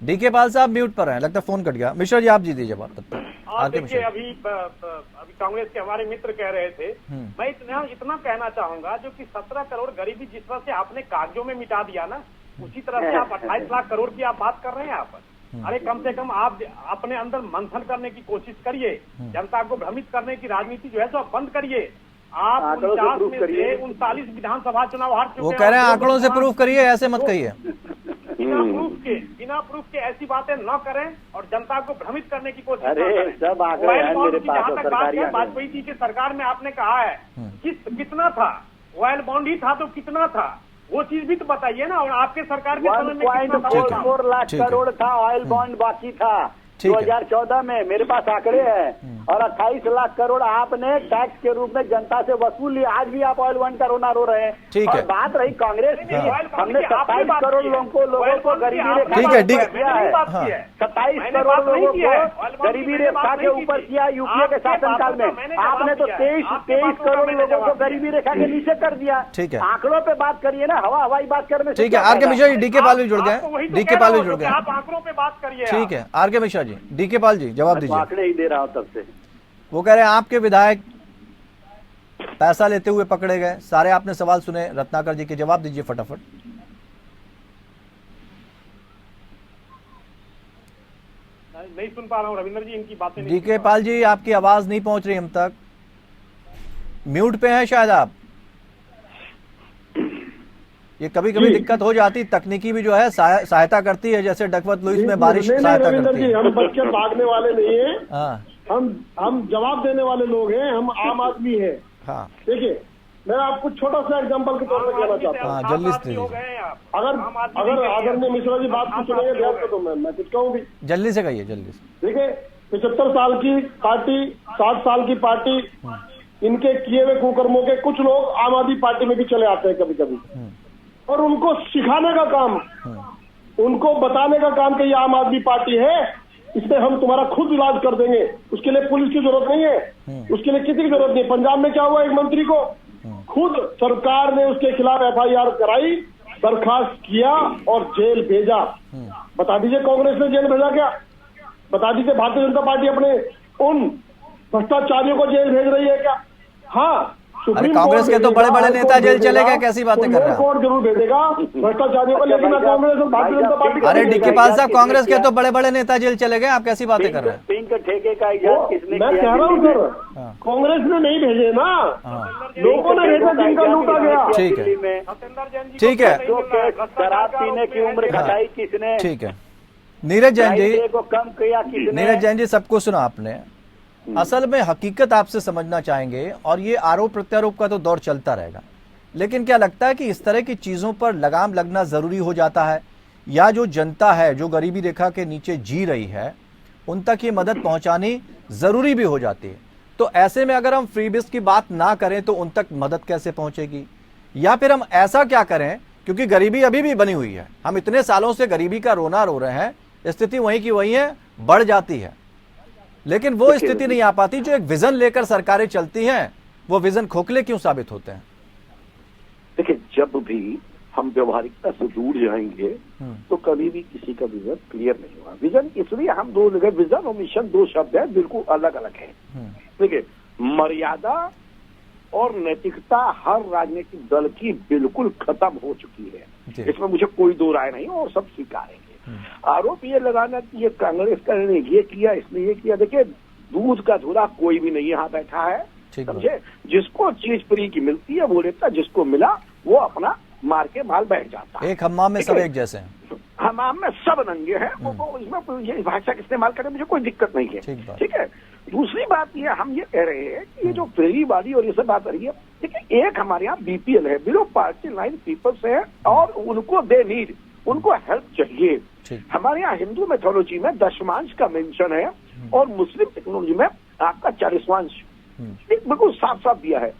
डीके पाल साहब म्यूट पर हैं, लगता है फोन कट गया। मिश्रा जी आप दीजिए जवाब तब तक। देखिए, अभी कांग्रेस के हमारे मित्र कह रहे थे, मैं इतना कहना चाहूंगा, जो कि 17 करोड़ गरीबी जिस तरह से आपने कागजों में मिटा दिया ना, उसी तरह से आप 28 लाख करोड़ की आप बात कर रहे हैं आप। अरे कम से कम आप अपने अंदर मंथन करने की कोशिश करिए, जनता को भ्रमित करने की राजनीति जो है तो आप बंद करिए। आप 49 में से 39 विधानसभा चुनाव हार चुके हैं। वो कह रहे हैं आंकड़ों से प्रूफ करिए, ऐसे मत कहिए। बिना प्रूफ के ऐसी बातें न करें और जनता को भ्रमित करने की कोशिश अरे करें। सब आंकड़े हैं मेरे पास, जहाँ तक बात है, वाजपेयी जी की सरकार में आपने कहा है कितना था ऑयल बॉन्ड ही था तो कितना था, वो चीज भी तो बताइए ना। और आपके सरकार के समय में 1.44 लाख करोड़ था ऑयल बॉन्ड बाकी था 2014 में, मेरे पास आंकड़े हैं। और 28 लाख करोड़ आपने टैक्स के रूप में जनता से वसूल लिया। आज भी आप ऑयल बॉन्ड का रोना रो रहे हैं। और बात रही कांग्रेस की, हमने 27 करोड़ लोगों को गरीबी रेखा, ठीक है, 27 करोड़ लोगों को गरीबी रेखा के ऊपर किया यूपीए के शासनकाल में। आपने तो 23 करोड़ लोगों को गरीबी रेखा के नीचे कर दिया। ठीक है, आंकड़ों पे बात करिए ना, हवाई बात करने। ठीक है, आरके मिश्रा जी, डीके पाल भी जुड़ गए, डीके पाल भी जुड़ गए, आप आंकड़ों पे बात करिए। ठीक है, आरके मिश्रा जी, डीके पाल जी जवाब दीजिए। आंकड़े ही दे रहा हूं तब से। वो कह रहे हैं आपके विधायक पैसा लेते हुए पकड़े गए। सारे आपने सवाल सुने, रत्नाकर जी के जवाब दीजिए फटाफट। नहीं सुन पा रहा हूं रविंद्र जी, इनकी बातें। डीके पाल जी आपकी आवाज नहीं पहुंच रही हम तक, म्यूट पे हैं शायद आप। ये कभी कभी दिक्कत हो जाती, तकनीकी भी जो है सहायता करती है, जैसे डकवर्थ लुईस में बारिश सहायता करती है। हम बच के भागने वाले नहीं है, हाँ, हम जवाब देने वाले लोग हैं, हम आम आदमी हैं। हाँ, देखिए, मैं आपको छोटा सा एग्जांपल के तौर पर कहना चाहता हूँ। हाँ, जल्दी से अगर आदरणीय मिश्रा जी बात को सुनेंगे ध्यान से, तो मैं कुछ कहूँ भी। जल्दी से कहिए, जल्दी से। देखिए, 75 साल की पार्टी, 60 साल की पार्टी, इनके किए हुए कुकर्मों के कुछ लोग आम आदमी पार्टी में भी चले आते हैं कभी कभी। और उनको सिखाने का काम, उनको बताने का काम कि ये आम आदमी पार्टी है, इसमें हम तुम्हारा खुद इलाज कर देंगे, उसके लिए पुलिस की जरूरत नहीं है, उसके लिए किसी की जरूरत नहीं। पंजाब में क्या हुआ, एक मंत्री को खुद सरकार ने उसके खिलाफ FIR कराई, बर्खास्त किया और जेल भेजा। बता दीजिए कांग्रेस ने जेल भेजा क्या? बता दीजिए भारतीय जनता पार्टी अपने उन भ्रष्टाचारियों को जेल भेज रही है क्या? हाँ, सुप्रीम कांग्रेस के तो बड़े बड़े नेता जेल चले गए, कैसी बातें कर रहे हैं? कोर्ट जरूर भेजेगा भ्रष्टाचारियों को, लेकिन कांग्रेस और भारतीय जनता पार्टी। अरे डीके पाल साहब, कांग्रेस के तो बड़े बड़े नेता जेल चले गए, आप कैसी बातें कर रहे हैं? पिंक ठेके का इजाज़त किसने मैं किया? कह रहा हूँ सर, कांग्रेस ने नहीं भेजे ना, लोगों ने भेजा जिनका लूटा गया। ठीक है, सत्येंद्र जैन जी ठीक है, तो शराब पीने की उम्र घटाई किसने? ठीक है। नीरज जैन जी, को कम किया किसने? नीरज जैन जी, सबको सुना आपने। असल में हकीकत आपसे समझना चाहेंगे, और ये आरोप प्रत्यारोप का तो दौर चलता रहेगा, लेकिन क्या लगता है कि इस तरह की चीजों पर लगाम लगना जरूरी हो जाता है, या जो जनता है, जो गरीबी रेखा के नीचे जी रही है, उन तक ये मदद पहुंचानी जरूरी भी हो जाती है? तो ऐसे में अगर हम फ्रीबीज की बात ना करें तो उन तक मदद कैसे पहुंचेगी? या फिर हम ऐसा क्या करें, क्योंकि गरीबी अभी भी बनी हुई है, हम इतने सालों से गरीबी का रोना रो रहे हैं, स्थिति वहीं की वहीं है, बढ़ जाती है, लेकिन वो स्थिति नहीं आ पाती। जो एक विजन लेकर सरकारें चलती हैं, वो विजन खोखले क्यों साबित होते हैं? देखिए, जब भी हम व्यवहारिकता से दूर जाएंगे तो कभी भी किसी का विजन क्लियर नहीं हुआ। विजन इसलिए हम दो जगह, विजन और मिशन दो शब्द है, बिल्कुल अलग अलग है। देखिए, मर्यादा और नैतिकता हर राजनीतिक दल की बिल्कुल खत्म हो चुकी है, इसमें मुझे कोई दो राय नहीं, और सब स्वीकारेंगे। आरोप ये लगाना कि ये कांग्रेस का ने ये किया, इसने ये किया, देखिए दूध का धुला कोई भी नहीं यहाँ बैठा है, समझे? जिसको चीज फ्री की मिलती है वो लेता, जिसको मिला वो अपना मार के माल बैठ जाता है। एक हमाम में सब एक जैसे हैं, हमाम में सब नंगे हैं, वो इसमें ये भाषा इस्तेमाल करने में मुझे कोई दिक्कत नहीं है, ठीक है। दूसरी बात ये हम ये कह रहे हैं कि ये जो फेरीवादी और ये सब बात रही है, देखिए एक हमारे यहाँ BPL है, बिलो पार्टी लाइन पीपल्स है, और उनको दे नीड, उनको हेल्प चाहिए। हमारे यहाँ हिंदू मेथोलॉजी में दशमांश का मेंशन है, और मुस्लिम टेक्नोलॉजी में आपका 40वांश बिल्कुल साफ साफ दिया है।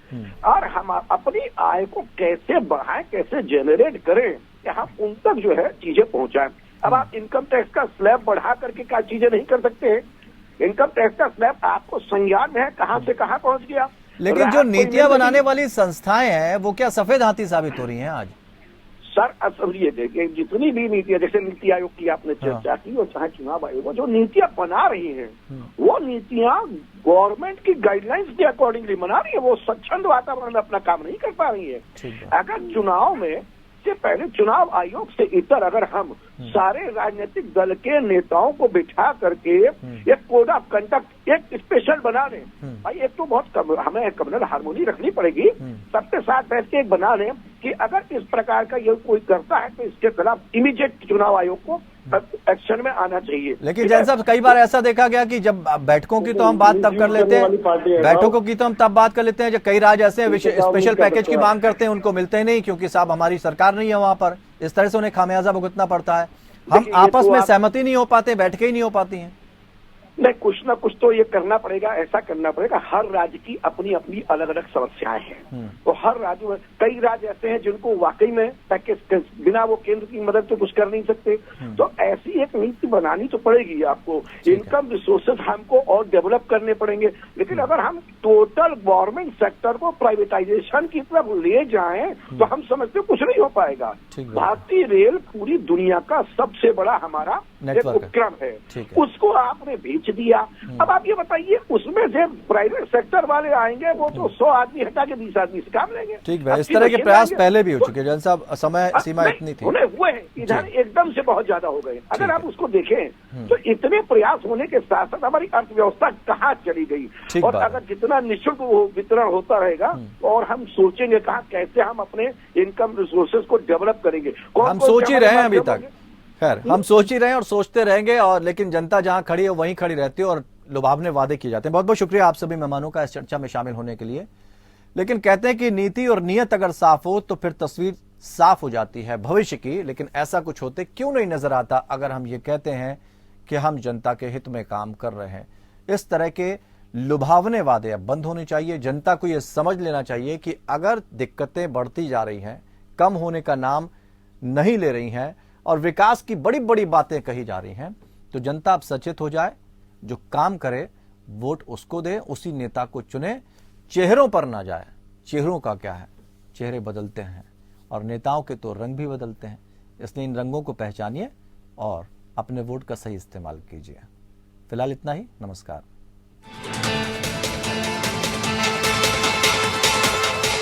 और हम अपनी आय को कैसे बढ़ाएं, कैसे जनरेट करें, हम उन तक जो है चीजें पहुंचाएं। अब आप इनकम टैक्स का स्लैब बढ़ा करके क्या चीजें नहीं कर सकते हैं? इनकम टैक्स का स्लैब आपको संज्ञान में है, कहाँ से कहाँ पहुंच गया। लेकिन जो नीतियां बनाने वाली संस्थाएं हैं वो क्या सफेद हाथी साबित हो रही हैं आज? सर असल ये देखिए, जितनी भी नीतियां, जैसे नीति आयोग की आपने चर्चा की, और चाहे चुनाव आयोग, जो नीतियां बना रही हैं वो नीतियां गवर्नमेंट की गाइडलाइंस के अकॉर्डिंगली बना रही है, वो स्वच्छंद वातावरण में अपना काम नहीं कर पा रही है। अगर चुनाव में से पहले चुनाव आयोग से इतर अगर हम सारे राजनीतिक दल के नेताओं को बिठा करके एक कोड ऑफ कंडक्ट एक स्पेशल बना लें, भाई एक तो बहुत हमें कम्युनल हार्मोनी रखनी पड़ेगी, सबके साथ बैठ के एक बना लें कि अगर इस प्रकार का ये कोई करता है तो इसके खिलाफ इमीडिएट चुनाव आयोग को एक्शन में आना चाहिए। लेकिन जैन साहब, कई बार ऐसा देखा गया कि जब बैठकों की तो हम बात तब कर लेते हैं, बैठकों की तो हम तब बात कर लेते हैं जब कई राज्य ऐसे स्पेशल पैकेज की मांग करते हैं, उनको मिलते ही नहीं, क्योंकि साहब हमारी सरकार नहीं है वहां पर, इस तरह से उन्हें खामियाजा भुगतना पड़ता है। हम आपस में सहमति नहीं हो पाते, बैठकें ही नहीं हो पाती हैं। नहीं, कुछ ना कुछ तो ये करना पड़ेगा, ऐसा करना पड़ेगा। हर राज्य की अपनी अपनी अलग अलग समस्याएं हैं, तो हर राज्य में कई राज्य ऐसे हैं जिनको वाकई में पैकेज बिना वो केंद्र की मदद तो कुछ कर नहीं सकते, तो ऐसी एक नीति बनानी तो पड़ेगी आपको। इनकम रिसोर्सेज हमको और डेवलप करने पड़ेंगे, लेकिन अगर हम टोटल गवर्नमेंट सेक्टर को प्राइवेटाइजेशन की तरफ ले जाएं तो हम समझते कुछ नहीं हो पाएगा। भारतीय रेल पूरी दुनिया का सबसे बड़ा हमारा एक उपक्रम है, उसको आपने बेच दिया। अब आप ये बताइए, उसमें से प्राइवेट सेक्टर वाले आएंगे, वो तो 100 आदमी हटा के 20 आदमी से काम लेंगे। ठीक है, इस तरह के प्रयास पहले भी हो चुके हैं जैन साहब, समय सीमा इतनी थी, उन्हें हुए हैं, इधर एकदम से बहुत ज्यादा हो गए। अगर आप उसको देखें तो इतने प्रयास होने के साथ साथ हमारी अर्थव्यवस्था कहाँ चली गई, और अगर जितना निःशुल्क वितरण होता रहेगा और हम सोचेंगे कहाँ कैसे हम अपने इनकम रिसोर्सेज को डेवलप करेंगे, हम सोच ही रहे हैं अभी तक। खैर, हम सोच ही रहे हैं और सोचते रहेंगे, और लेकिन जनता जहां खड़ी है वहीं खड़ी रहती है और लुभावने वादे किए जाते हैं। बहुत बहुत शुक्रिया आप सभी मेहमानों का इस चर्चा में शामिल होने के लिए। लेकिन कहते हैं कि नीति और नियत अगर साफ हो तो फिर तस्वीर साफ हो जाती है भविष्य की, लेकिन ऐसा कुछ होते क्यों नहीं नजर आता अगर हम ये कहते हैं कि हम जनता के हित में काम कर रहे हैं। इस तरह के लुभावने वादे अब बंद होने चाहिए। जनता को यह समझ लेना चाहिए कि अगर दिक्कतें बढ़ती जा रही हैं, कम होने का नाम नहीं ले रही हैं और विकास की बड़ी बड़ी बातें कही जा रही हैं, तो जनता अब सचेत हो जाए, जो काम करे वोट उसको दे, उसी नेता को चुने, चेहरों पर ना जाए। चेहरों का क्या है, चेहरे बदलते हैं और नेताओं के तो रंग भी बदलते हैं, इसलिए इन रंगों को पहचानिए और अपने वोट का सही इस्तेमाल कीजिए। फिलहाल इतना ही, नमस्कार।